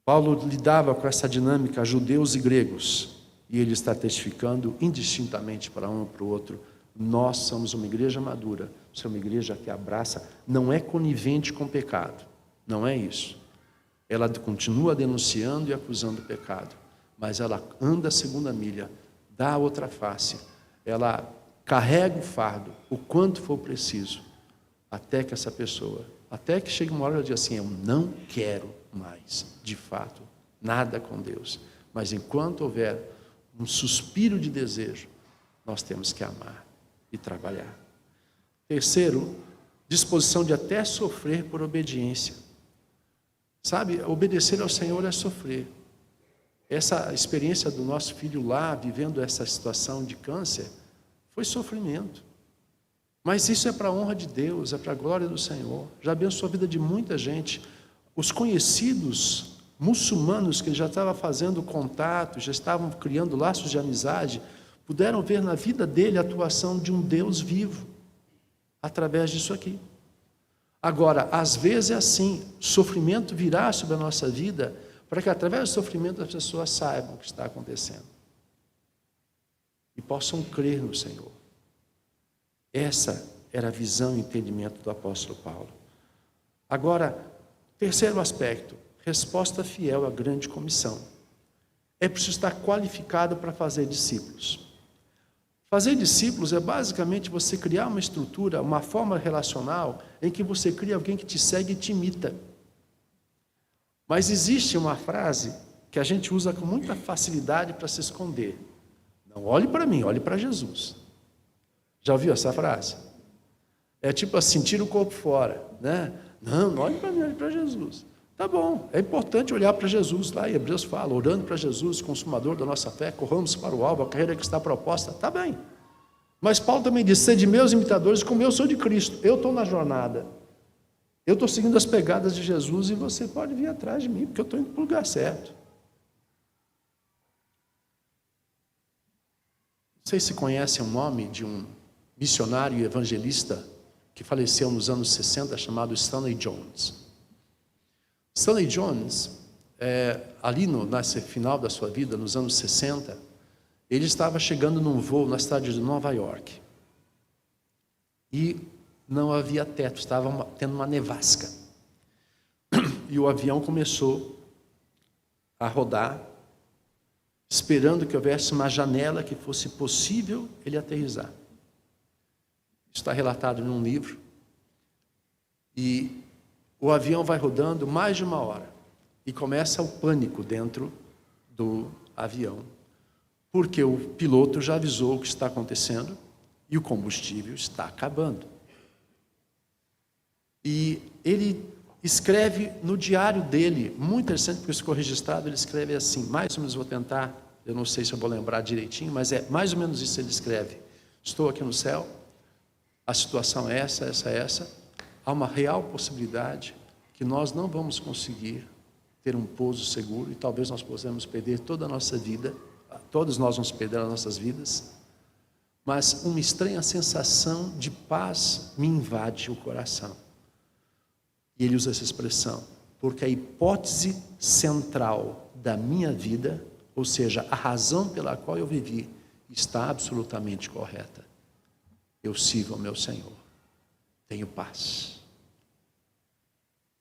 Paulo lidava com essa dinâmica, judeus e gregos, e ele está testificando indistintamente para um e para o outro. Nós somos uma igreja madura, somos uma igreja que abraça, não é conivente com o pecado, não é isso. Ela continua denunciando e acusando o pecado, mas ela anda a segunda milha, dá a outra face, ela carrega o fardo, o quanto for preciso, até que essa pessoa, até que chegue uma hora e ela diz assim, eu não quero mais, de fato, nada com Deus. Mas enquanto houver um suspiro de desejo, nós temos que amar e trabalhar. Terceiro, disposição de até sofrer por obediência. Sabe, obedecer ao Senhor é sofrer. Essa experiência do nosso filho lá, vivendo essa situação de câncer, foi sofrimento. Mas isso é para a honra de Deus, é para a glória do Senhor. Já abençoou a vida de muita gente. Os conhecidos muçulmanos que já estavam fazendo contato, já estavam criando laços de amizade, puderam ver na vida dele a atuação de um Deus vivo, através disso aqui. Agora, às vezes é assim, sofrimento virá sobre a nossa vida, para que através do sofrimento as pessoas saibam o que está acontecendo. E possam crer no Senhor. Essa era a visão e entendimento do apóstolo Paulo. Agora, terceiro aspecto, resposta fiel à grande comissão. É preciso estar qualificado para fazer discípulos. Fazer discípulos é basicamente você criar uma estrutura, uma forma relacional, em que você cria alguém que te segue e te imita. Mas existe uma frase que a gente usa com muita facilidade para se esconder. Não olhe para mim, olhe para Jesus. Já ouviu essa frase? É tipo assim, tira o corpo fora, né? Não olhe para mim, olhe para Jesus. Tá bom, é importante olhar para Jesus, lá em Hebreus fala, orando para Jesus, consumador da nossa fé, corramos para o alvo, a carreira que está proposta, tá bem. Mas Paulo também diz, sede meus imitadores, como eu sou de Cristo, eu estou na jornada, eu estou seguindo as pegadas de Jesus e você pode vir atrás de mim, porque eu estou indo para o lugar certo. Não sei se conhecem o nome de um missionário e evangelista que faleceu nos anos 60, chamado Stanley Jones. Stanley Jones, ali no final da sua vida, nos anos 60, ele estava chegando num voo na cidade de Nova York. E não havia teto, estava tendo uma nevasca. E o avião começou a rodar, esperando que houvesse uma janela que fosse possível ele aterrissar. Está relatado num livro. E o avião vai rodando mais de 1 hora. E começa o pânico dentro do avião. Porque o piloto já avisou o que está acontecendo e o combustível está acabando. E ele escreve no diário dele, muito interessante porque isso ficou registrado, ele escreve assim, mais ou menos vou tentar, eu não sei se eu vou lembrar direitinho, mas é mais ou menos isso ele escreve. Estou aqui no céu, a situação é essa, há uma real possibilidade que nós não vamos conseguir ter um pouso seguro e talvez nós possamos perder toda a nossa vida, todos nós vamos perder as nossas vidas, mas uma estranha sensação de paz me invade o coração. E ele usa essa expressão, porque a hipótese central da minha vida, ou seja, a razão pela qual eu vivi, está absolutamente correta. Eu sigo ao meu Senhor, tenho paz.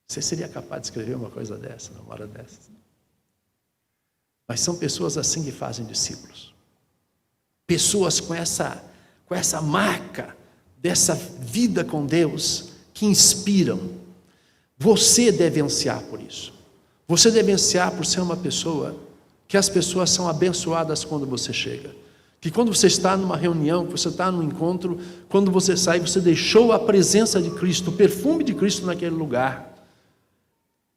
Você seria capaz de escrever uma coisa dessa, numa hora dessas? Mas são pessoas assim que fazem discípulos. Pessoas com essa marca, dessa vida com Deus, que inspiram. Você deve ansiar por isso. Você deve ansiar por ser uma pessoa que as pessoas são abençoadas quando você chega. Que quando você está numa reunião, que você está num encontro, quando você sai, você deixou a presença de Cristo, o perfume de Cristo naquele lugar.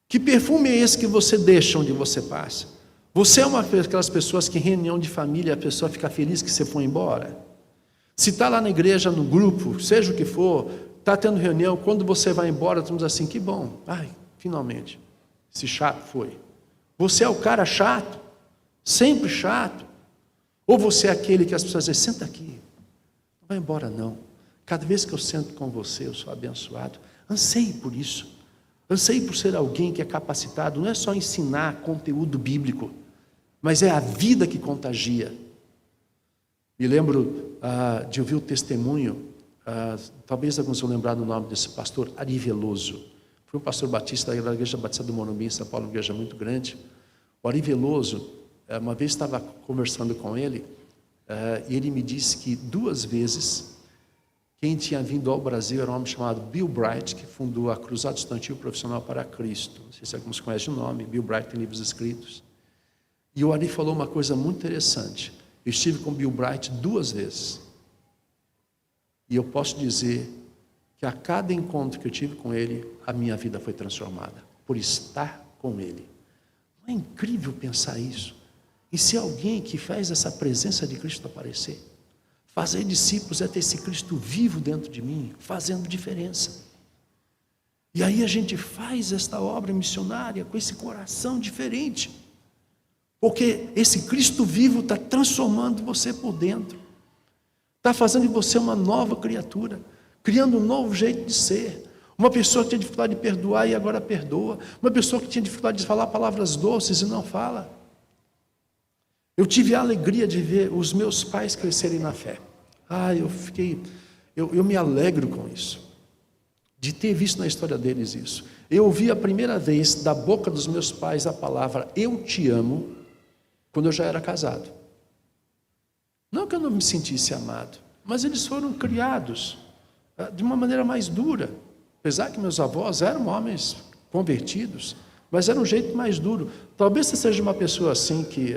Que perfume é esse que você deixa onde você passa? Você é uma daquelas pessoas que em reunião de família a pessoa fica feliz que você foi embora? Se está lá na igreja, no grupo, seja o que for, está tendo reunião, quando você vai embora, estamos assim, que bom, ai, finalmente, esse chato foi. Você é o cara chato, sempre chato, ou você é aquele que as pessoas dizem, senta aqui, não vai embora não, cada vez que eu sento com você, eu sou abençoado, anseie por isso, anseie por ser alguém que é capacitado, não é só ensinar conteúdo bíblico, mas é a vida que contagia. Me lembro de ouvir o testemunho, talvez alguns vão lembrar do nome desse pastor, Ari Veloso. Foi um pastor batista da Igreja Batista do Morumbi, em São Paulo, uma igreja muito grande. O Ari Veloso, uma vez estava conversando com ele, e ele me disse que 2 vezes, quem tinha vindo ao Brasil era um homem chamado Bill Bright, que fundou a Cruzada Estudantil Profissional para Cristo. Não sei se alguns conhecem o nome, Bill Bright tem livros escritos. E o Ari falou uma coisa muito interessante. Eu estive com Bill Bright 2 vezes. E eu posso dizer que a cada encontro que eu tive com ele, a minha vida foi transformada, por estar com ele. Não é incrível pensar isso? E ser alguém que faz essa presença de Cristo aparecer? Fazer discípulos é ter esse Cristo vivo dentro de mim, fazendo diferença. E aí a gente faz esta obra missionária com esse coração diferente. Porque esse Cristo vivo está transformando você por dentro. Está fazendo de você uma nova criatura. Criando um novo jeito de ser. Uma pessoa que tinha dificuldade de perdoar e agora perdoa. Uma pessoa que tinha dificuldade de falar palavras doces e não fala. Eu tive a alegria de ver os meus pais crescerem na fé. Eu me alegro com isso. De ter visto na história deles isso. Eu ouvi a primeira vez da boca dos meus pais a palavra eu te amo, quando eu já era casado. Não que eu não me sentisse amado, mas eles foram criados de uma maneira mais dura. Apesar que meus avós eram homens convertidos, mas era um jeito mais duro. Talvez você seja uma pessoa assim que,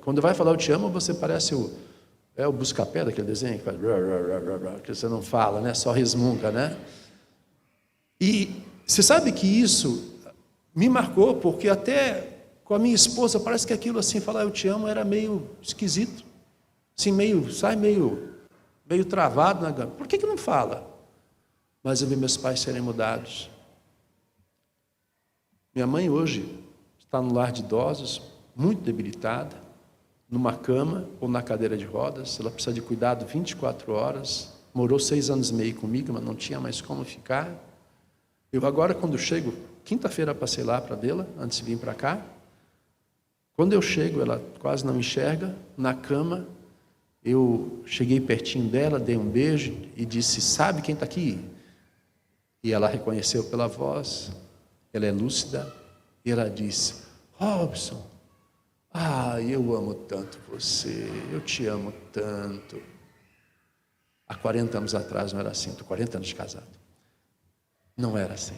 quando vai falar eu te amo, você parece o busca-pé daquele desenho, que você não fala, né? Só resmunga, né? E você sabe que isso me marcou, porque até com a minha esposa, parece que aquilo assim, falar eu te amo, era meio esquisito. Assim, meio travado na gama. Por que não fala? Mas eu vi meus pais serem mudados. Minha mãe hoje está no lar de idosos, muito debilitada, numa cama ou na cadeira de rodas. Ela precisa de cuidado 24 horas. Morou 6 anos e meio comigo, mas não tinha mais como ficar. Eu agora, quando chego, quinta-feira passei lá para vê-la, antes de vir para cá. Quando eu chego, ela quase não me enxerga, na cama, eu cheguei pertinho dela, dei um beijo e disse, sabe quem está aqui? E ela reconheceu pela voz, ela é lúcida, e ela disse, Robson, eu amo tanto você, eu te amo tanto. Há 40 anos atrás não era assim, estou 40 anos de casado. Não era assim.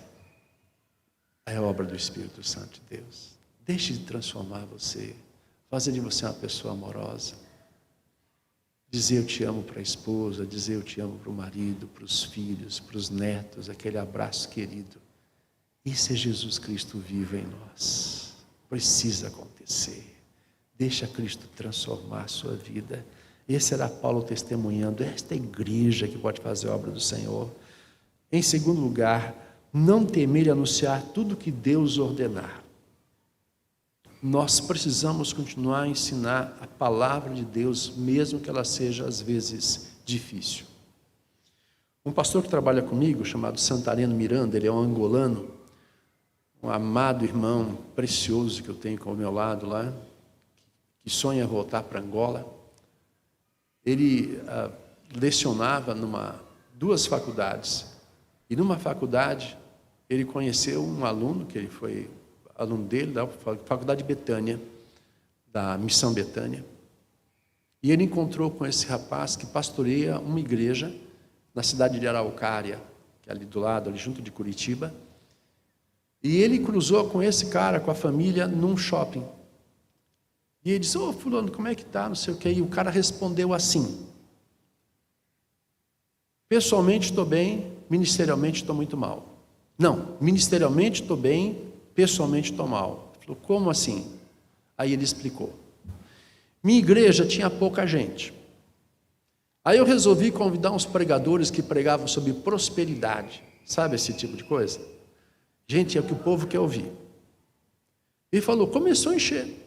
É obra do Espírito Santo de Deus. Deixe de transformar você, fazer de você uma pessoa amorosa. Dizer eu te amo para a esposa, dizer eu te amo para o marido, para os filhos, para os netos, aquele abraço querido. Isso é Jesus Cristo vivo em nós. Precisa acontecer. Deixa Cristo transformar a sua vida. Esse era Paulo testemunhando, esta igreja que pode fazer a obra do Senhor. Em segundo lugar, não temer e anunciar tudo que Deus ordenar. Nós precisamos continuar a ensinar a palavra de Deus, mesmo que ela seja às vezes difícil. Um pastor que trabalha comigo, chamado Santareno Miranda, ele é um angolano, um amado irmão precioso que eu tenho ao meu lado lá, que sonha voltar para Angola. Ele lecionava duas faculdades, e numa faculdade ele conheceu um aluno, que ele foi aluno dele, da Faculdade Betânia, da Missão Betânia, e ele encontrou com esse rapaz que pastoreia uma igreja na cidade de Araucária, que é ali do lado, ali junto de Curitiba, e ele cruzou com esse cara, com a família, num shopping. E ele disse: ô fulano, como é que está, não sei o quê. E o cara respondeu assim: pessoalmente estou bem, ministerialmente estou muito mal. Não, ministerialmente estou bem, pessoalmente estou mal. Ele falou: como assim? Aí ele explicou: minha igreja tinha pouca gente. Aí eu resolvi convidar uns pregadores que pregavam sobre prosperidade. Sabe esse tipo de coisa? Gente, é o que o povo quer ouvir. Ele falou: começou a encher.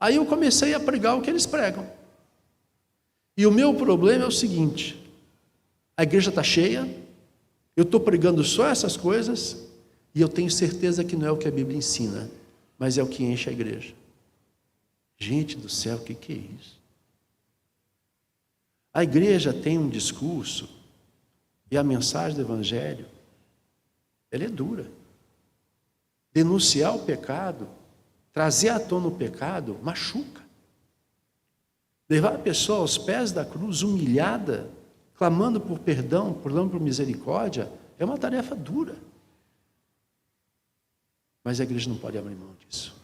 Aí eu comecei a pregar o que eles pregam. E o meu problema é o seguinte: a igreja está cheia, eu estou pregando só essas coisas, e eu tenho certeza que não é o que a Bíblia ensina, mas é o que enche a igreja. Gente do céu, o que é isso? A igreja tem um discurso, e a mensagem do Evangelho, ela é dura. Denunciar o pecado, trazer à tona o pecado, machuca. Levar a pessoa aos pés da cruz, humilhada, clamando por perdão, clamando por misericórdia, é uma tarefa dura. Mas a igreja não pode abrir mão disso.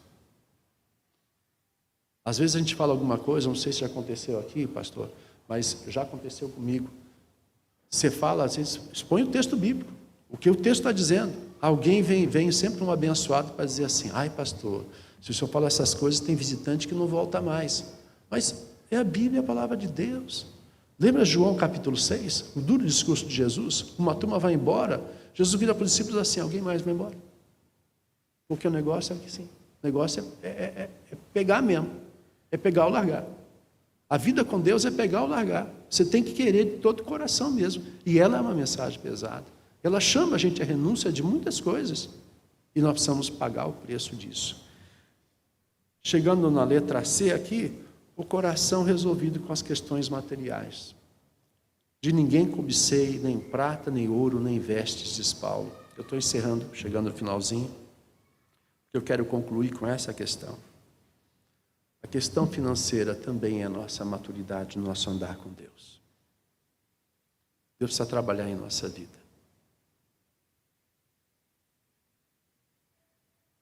Às vezes a gente fala alguma coisa, não sei se já aconteceu aqui, pastor, mas já aconteceu comigo. Você fala, às vezes, expõe o texto bíblico, o que o texto está dizendo. Alguém vem sempre um abençoado para dizer assim: ai pastor, se o senhor fala essas coisas, tem visitante que não volta mais. Mas é a Bíblia, a palavra de Deus. Lembra João capítulo 6? O duro discurso de Jesus. Uma turma vai embora, Jesus vira para os discípulos assim: alguém mais vai embora? Porque o negócio é que sim, o negócio é pegar mesmo, é pegar ou largar. A vida com Deus é pegar ou largar. Você tem que querer de todo o coração mesmo. E ela é uma mensagem pesada. Ela chama a gente à renúncia de muitas coisas. E nós precisamos pagar o preço disso. Chegando na letra C aqui, o coração resolvido com as questões materiais. De ninguém cobicei, nem prata, nem ouro, nem vestes, diz Paulo. Eu estou encerrando, chegando no finalzinho. Eu quero concluir com essa questão. A questão financeira também é a nossa maturidade, o nosso andar com Deus. Deus precisa trabalhar em nossa vida.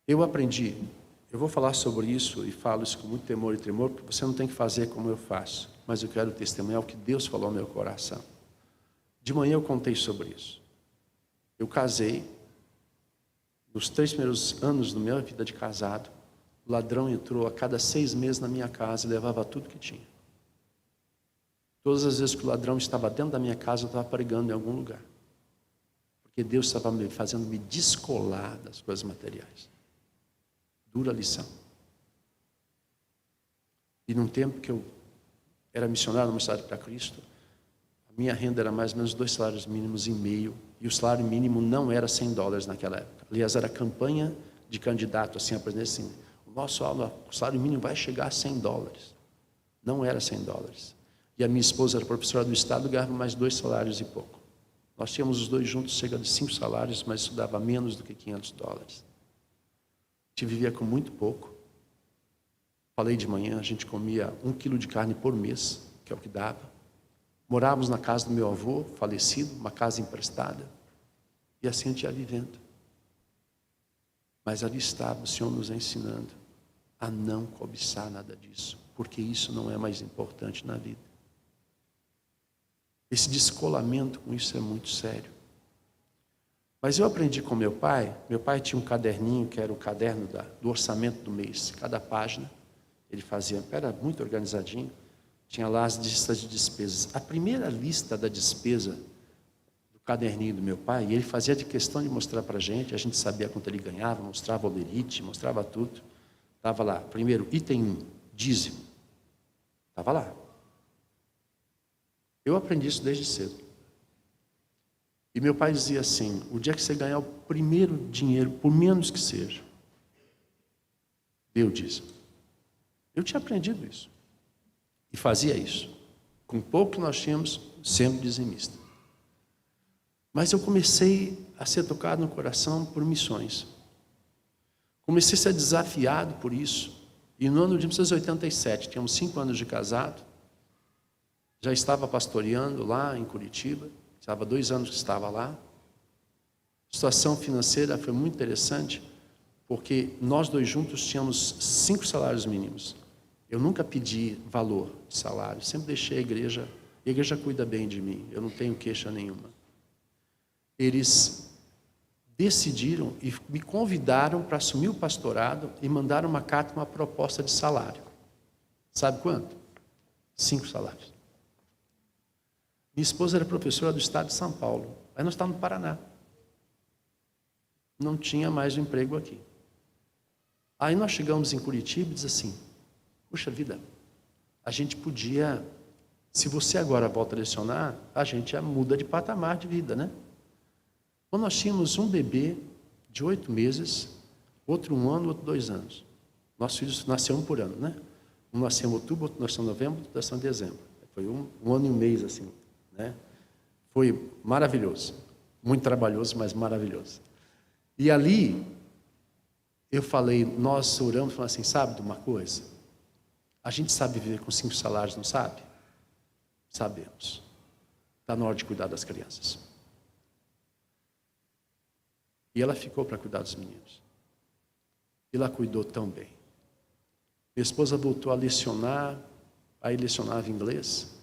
Eu aprendi, eu vou falar sobre isso e falo isso com muito temor e tremor, porque você não tem que fazer como eu faço, mas eu quero testemunhar o que Deus falou no meu coração. De manhã eu contei sobre isso. Eu casei, nos 3 primeiros anos da minha vida de casado, o ladrão entrou a cada 6 meses na minha casa e levava tudo que tinha. Todas as vezes que o ladrão estava dentro da minha casa, eu estava pregando em algum lugar. Porque Deus estava fazendo me descolar das coisas materiais. Dura lição. E num tempo que eu era missionário numa cidade para Cristo, a minha renda era mais ou menos 2 salários mínimos e meio, e o salário mínimo não era $100 naquela época. Aliás, era campanha de candidato, assim, a presidência, assim: o salário mínimo vai chegar a $100. Não era $100. E a minha esposa era professora do estado, ganhava mais 2 salários e pouco. Nós tínhamos os dois juntos cerca de 5 salários, mas isso dava menos do que $500. A gente vivia com muito pouco. Falei de manhã, a gente comia 1 quilo de carne por mês, que é o que dava. Morávamos na casa do meu avô, falecido, uma casa emprestada. E assim a gente ia vivendo. Mas ali estava o Senhor nos ensinando a não cobiçar nada disso, porque isso não é mais importante na vida. Esse descolamento com isso é muito sério. Mas eu aprendi com meu pai tinha um caderninho, que era o caderno do orçamento do mês. Cada página ele fazia, era muito organizadinho, tinha lá as listas de despesas. A primeira lista da despesa do caderninho do meu pai, e ele fazia de questão de mostrar para a gente sabia quanto ele ganhava, mostrava o olerite, mostrava tudo. Estava lá, primeiro, item 1, dízimo. Estava lá. Eu aprendi isso desde cedo. E meu pai dizia assim: o dia que você ganhar o primeiro dinheiro, por menos que seja, dê o dízimo. Eu tinha aprendido isso. E fazia isso. Com pouco que nós tínhamos, sempre dizimista. Mas eu comecei a ser tocado no coração por missões. Comecei a ser desafiado por isso. E no ano de 1987, tínhamos 5 anos de casado, já estava pastoreando lá em Curitiba, estava 2 anos que estava lá. A situação financeira foi muito interessante, porque nós dois juntos tínhamos 5 salários mínimos. Eu nunca pedi valor de salário, sempre deixei a igreja cuida bem de mim, eu não tenho queixa nenhuma. Eles decidiram e me convidaram para assumir o pastorado e mandaram uma carta, uma proposta de salário. Sabe quanto? 5 salários. Minha esposa era professora do estado de São Paulo. Aí nós estávamos no Paraná. Não tinha mais um emprego aqui. Aí nós chegamos em Curitiba e diz assim, puxa vida, a gente podia, se você agora volta a lecionar, a gente já muda de patamar de vida, né? Então nós tínhamos um bebê de 8 meses, outro 1 ano, outro 2 anos. Nossos filhos nasceram um por ano, né? Um nasceu em outubro, outro nasceu em novembro, outro nasceu em dezembro. Foi um ano e um mês assim, né? Foi maravilhoso, muito trabalhoso, mas maravilhoso. E ali, eu falei, nós oramos, falamos assim, sabe de uma coisa? A gente sabe viver com 5 salários, não sabe? Sabemos. Está na hora de cuidar das crianças. E ela ficou para cuidar dos meninos. E ela cuidou tão bem. Minha esposa voltou a lecionar, aí lecionava inglês,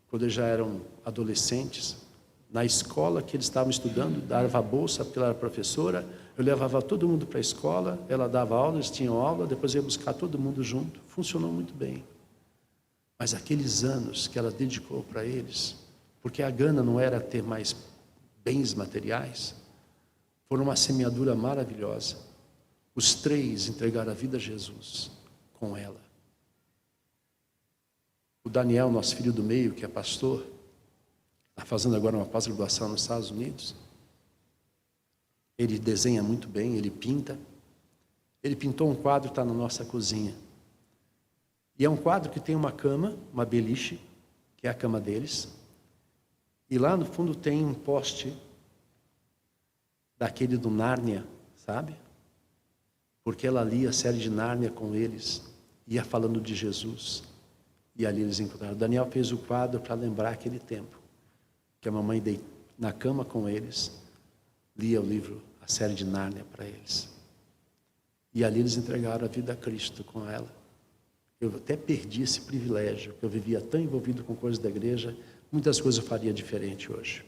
quando eles já eram adolescentes. Na escola que eles estavam estudando, dava a bolsa, porque ela era professora, eu levava todo mundo para a escola, ela dava aula, eles tinham aula, depois ia buscar todo mundo junto. Funcionou muito bem. Mas aqueles anos que ela dedicou para eles, porque a gana não era ter mais bens materiais, foram uma semeadura maravilhosa. Os 3 entregaram a vida a Jesus com ela. O Daniel, nosso filho do meio, que é pastor, está fazendo agora uma pós-graduação nos Estados Unidos. Ele desenha muito bem, ele pinta. Ele pintou um quadro, está na nossa cozinha. E é um quadro que tem uma cama, uma beliche, que é a cama deles. E lá no fundo tem um poste daquele do Nárnia, sabe? Porque ela lia a série de Nárnia com eles, ia falando de Jesus. E ali eles encontraram. Daniel fez o quadro para lembrar aquele tempo, que a mamãe deitou na cama com eles, lia o livro, a série de Nárnia para eles. E ali eles entregaram a vida a Cristo com ela. Eu até perdi esse privilégio, porque eu vivia tão envolvido com coisas da igreja, muitas coisas eu faria diferente hoje.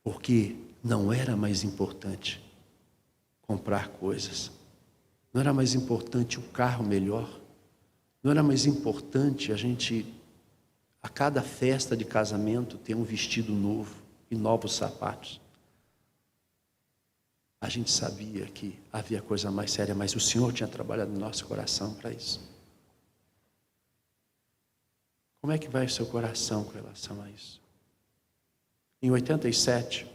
Porque não era mais importante comprar coisas, não era mais importante o carro melhor, não era mais importante a gente, a cada festa de casamento, ter um vestido novo e novos sapatos. A gente sabia que havia coisa mais séria, mas o Senhor tinha trabalhado no nosso coração para isso. Como é que vai o seu coração com relação a isso? Em 87,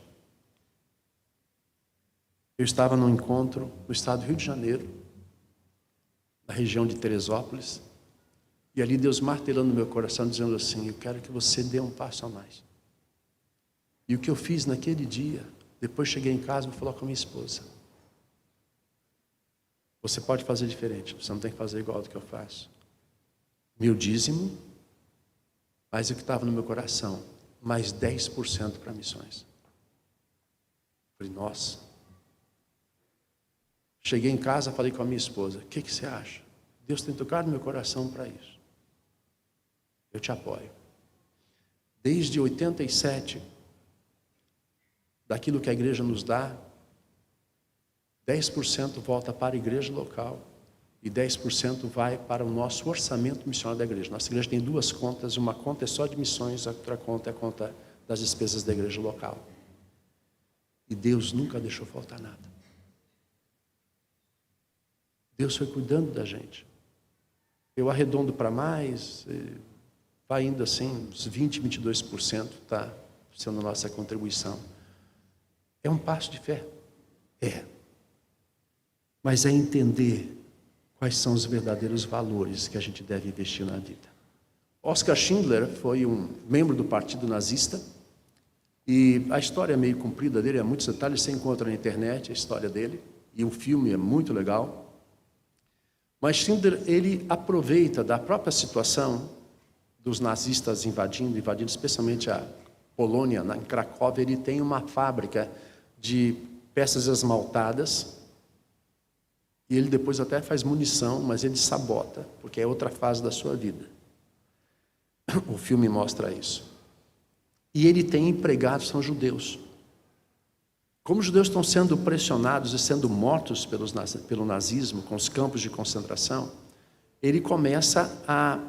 eu estava num encontro no estado do Rio de Janeiro, na região de Teresópolis, e ali Deus martelando no meu coração, dizendo assim, eu quero que você dê um passo a mais. E o que eu fiz naquele dia, depois cheguei em casa e vou falar com a minha esposa. Você pode fazer diferente, você não tem que fazer igual do que eu faço. Meu dízimo, mas o que estava no meu coração, mais 10% para missões. Falei, nossa. Cheguei em casa, falei com a minha esposa, o que você acha? Deus tem tocado no meu coração para isso. Eu te apoio. Desde 87, daquilo que a igreja nos dá, 10% volta para a igreja local e 10% vai para o nosso orçamento missionário da igreja. Nossa igreja tem 2 contas, uma conta é só de missões, a outra conta é a conta das despesas da igreja local. E Deus nunca deixou faltar nada. Deus foi cuidando da gente. Eu arredondo para mais, vai indo assim, uns 20%, 22% está sendo a nossa contribuição. É um passo de fé? É. Mas é entender quais são os verdadeiros valores que a gente deve investir na vida. Oskar Schindler foi um membro do partido nazista, e a história é meio comprida dele, há muitos detalhes, você encontra na internet a história dele, e o filme é muito legal. Mas Schindler, ele aproveita da própria situação dos nazistas invadindo especialmente a Polônia, em Cracóvia. Ele tem uma fábrica de peças esmaltadas E ele depois até faz munição, mas ele sabota, porque é outra fase da sua vida. O filme mostra isso. E ele tem empregados, são judeus. Como os judeus estão sendo pressionados e sendo mortos pelo nazismo, com os campos de concentração, ele começa a,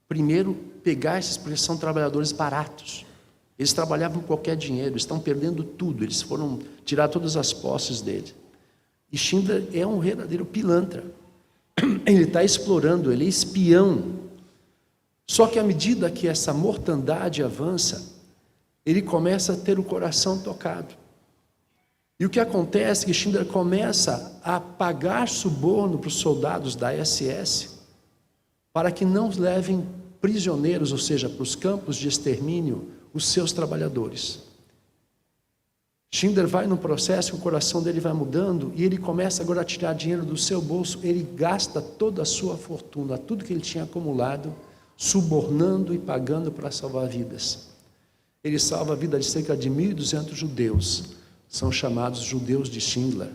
primeiro, pegar esses, porque são trabalhadores baratos. Eles trabalhavam com qualquer dinheiro, estão perdendo tudo, eles foram tirar todas as posses dele. E Schindler é um verdadeiro pilantra. Ele está explorando, ele é espião. Só que à medida que essa mortandade avança, ele começa a ter o coração tocado. E o que acontece é que Schindler começa a pagar suborno para os soldados da SS para que não levem prisioneiros, ou seja, para os campos de extermínio, os seus trabalhadores. Schindler vai num processo, o coração dele vai mudando e ele começa agora a tirar dinheiro do seu bolso, ele gasta toda a sua fortuna, tudo que ele tinha acumulado, subornando e pagando para salvar vidas. Ele salva a vida de cerca de 1.200 judeus, são chamados judeus de Schindler.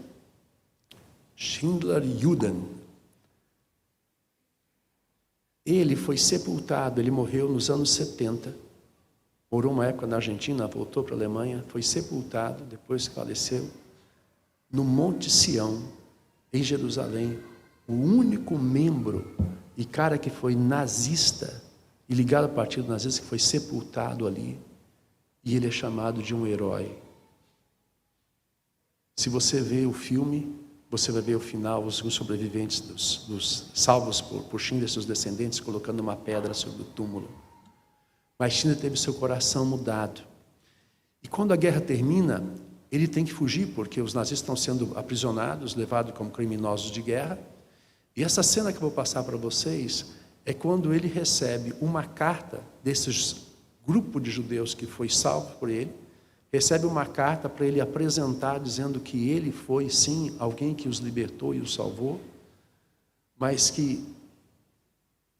Schindler-Juden. Ele foi sepultado, ele morreu nos anos 70, morou uma época na Argentina, voltou para a Alemanha, foi sepultado, depois que faleceu, no Monte Sião, em Jerusalém, o único membro e cara que foi nazista e ligado ao partido nazista, que foi sepultado ali, e ele é chamado de um herói. Se você vê o filme, você vai ver o final, os sobreviventes dos salvos por Schindler e seus descendentes, colocando uma pedra sobre o túmulo. Mas Schindler teve seu coração mudado. E quando a guerra termina, ele tem que fugir, porque os nazistas estão sendo aprisionados, levados como criminosos de guerra. E essa cena que eu vou passar para vocês é quando ele recebe uma carta desses grupo de judeus que foi salvo por ele, recebe uma carta para ele apresentar, dizendo que ele foi, sim, alguém que os libertou e os salvou, mas que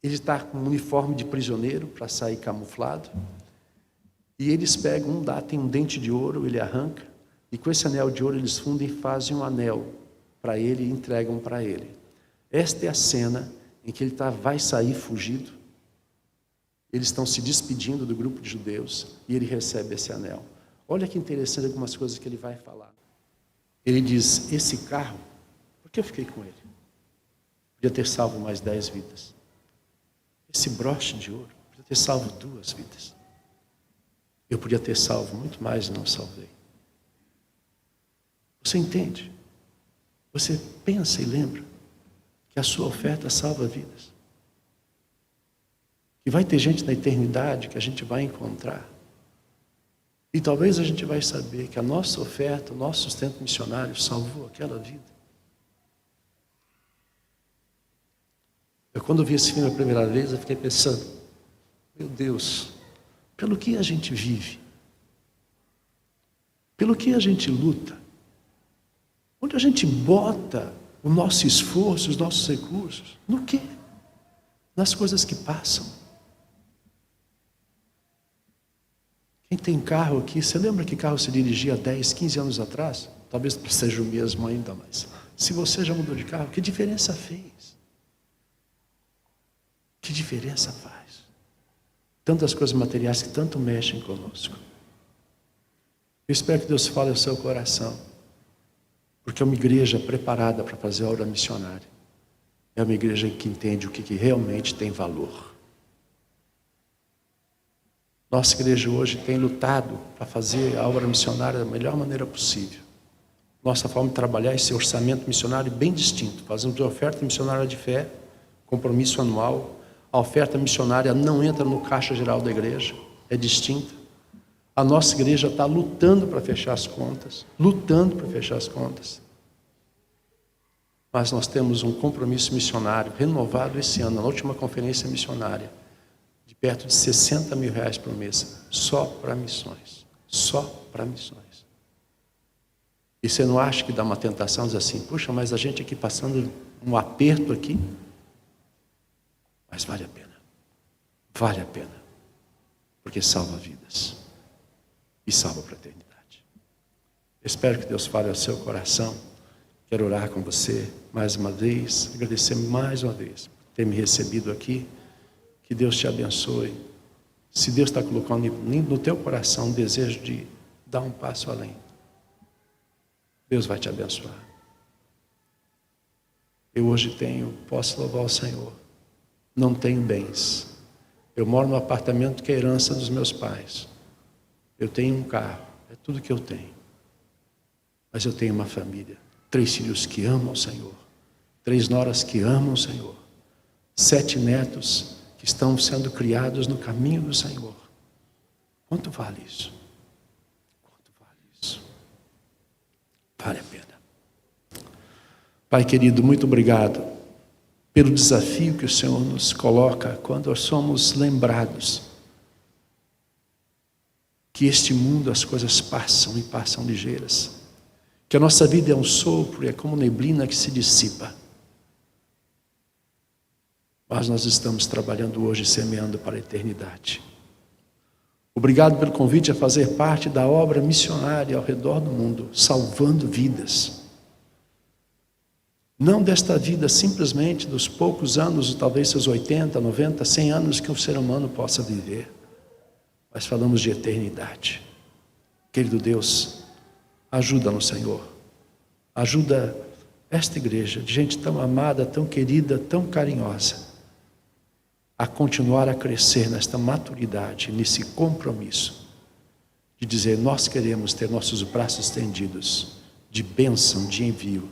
ele está com um uniforme de prisioneiro para sair camuflado. E eles pegam tem um dente de ouro, ele arranca, e com esse anel de ouro eles fundem e fazem um anel para ele e entregam para ele. Esta é a cena em que ele vai sair fugido. Eles estão se despedindo do grupo de judeus e ele recebe esse anel. Olha que interessante algumas coisas que ele vai falar. Ele diz: esse carro, por que eu fiquei com ele? Podia ter salvo mais 10 vidas. Esse broche de ouro, podia ter salvo 2 vidas. Eu podia ter salvo muito mais e não salvei. Você entende? Você pensa e lembra que a sua oferta salva vidas. Que vai ter gente na eternidade que a gente vai encontrar. E talvez a gente vai saber que a nossa oferta, o nosso sustento missionário salvou aquela vida. Eu, quando vi esse filme a primeira vez, eu fiquei pensando: meu Deus, pelo que a gente vive? Pelo que a gente luta? Onde a gente bota o nosso esforço, os nossos recursos? No quê? Nas coisas que passam. Quem tem carro aqui, você lembra que carro se dirigia há 10, 15 anos atrás? Talvez seja o mesmo ainda, mas se você já mudou de carro, que diferença fez? Que diferença faz? Tantas coisas materiais que tanto mexem conosco. Eu espero que Deus fale ao seu coração, porque é uma igreja preparada para fazer a obra missionária. É uma igreja que entende o que realmente tem valor. Nossa igreja hoje tem lutado para fazer a obra missionária da melhor maneira possível. Nossa forma de trabalhar é esse orçamento missionário bem distinto. Fazemos oferta missionária de fé, compromisso anual. A oferta missionária não entra no caixa geral da igreja, é distinta. A nossa igreja está lutando para fechar as contas, Mas nós temos um compromisso missionário renovado esse ano, na última conferência missionária, de perto de R$60 mil por mês, só para missões. E você não acha que dá uma tentação, diz assim: puxa, mas a gente aqui passando um aperto aqui? Mas vale a pena, porque salva vidas e salva para a eternidade. Espero que Deus fale ao seu coração Quero orar com você mais uma vez, agradecer mais uma vez por ter me recebido aqui. Que Deus te abençoe. Se Deus está colocando no teu coração um desejo de dar um passo além, Deus vai te abençoar. Eu hoje posso louvar o Senhor. Não tenho bens. Eu moro num apartamento que é herança dos meus pais. Eu tenho um carro, é tudo que eu tenho. Mas eu tenho uma família, 3 filhos que amam o Senhor, 3 noras que amam o Senhor, 7 netos que estão sendo criados no caminho do Senhor. Quanto vale isso? Quanto vale isso? Vale a pena. Pai querido, muito obrigado pelo desafio que o Senhor nos coloca quando somos lembrados que este mundo as coisas passam e passam ligeiras, que a nossa vida é um sopro e é como neblina que se dissipa. Mas nós estamos trabalhando hoje, semeando para a eternidade. Obrigado pelo convite a fazer parte da obra missionária ao redor do mundo, salvando vidas. Não desta vida simplesmente dos poucos anos, talvez seus 80, 90, 100 anos que o ser humano possa viver, mas falamos de eternidade. Querido Deus, ajuda-nos, Senhor. Ajuda esta igreja, de gente tão amada, tão querida, tão carinhosa, a continuar a crescer nesta maturidade, nesse compromisso de dizer: nós queremos ter nossos braços estendidos de bênção, de envio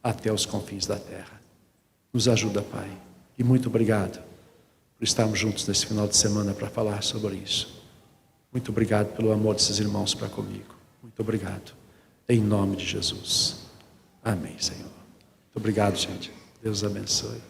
até os confins da terra. Nos ajuda, Pai, e muito obrigado por estarmos juntos nesse final de semana para falar sobre isso. Muito obrigado pelo amor desses irmãos para comigo. Muito obrigado, em nome de Jesus. Amém, Senhor. Muito obrigado, gente. Deus abençoe.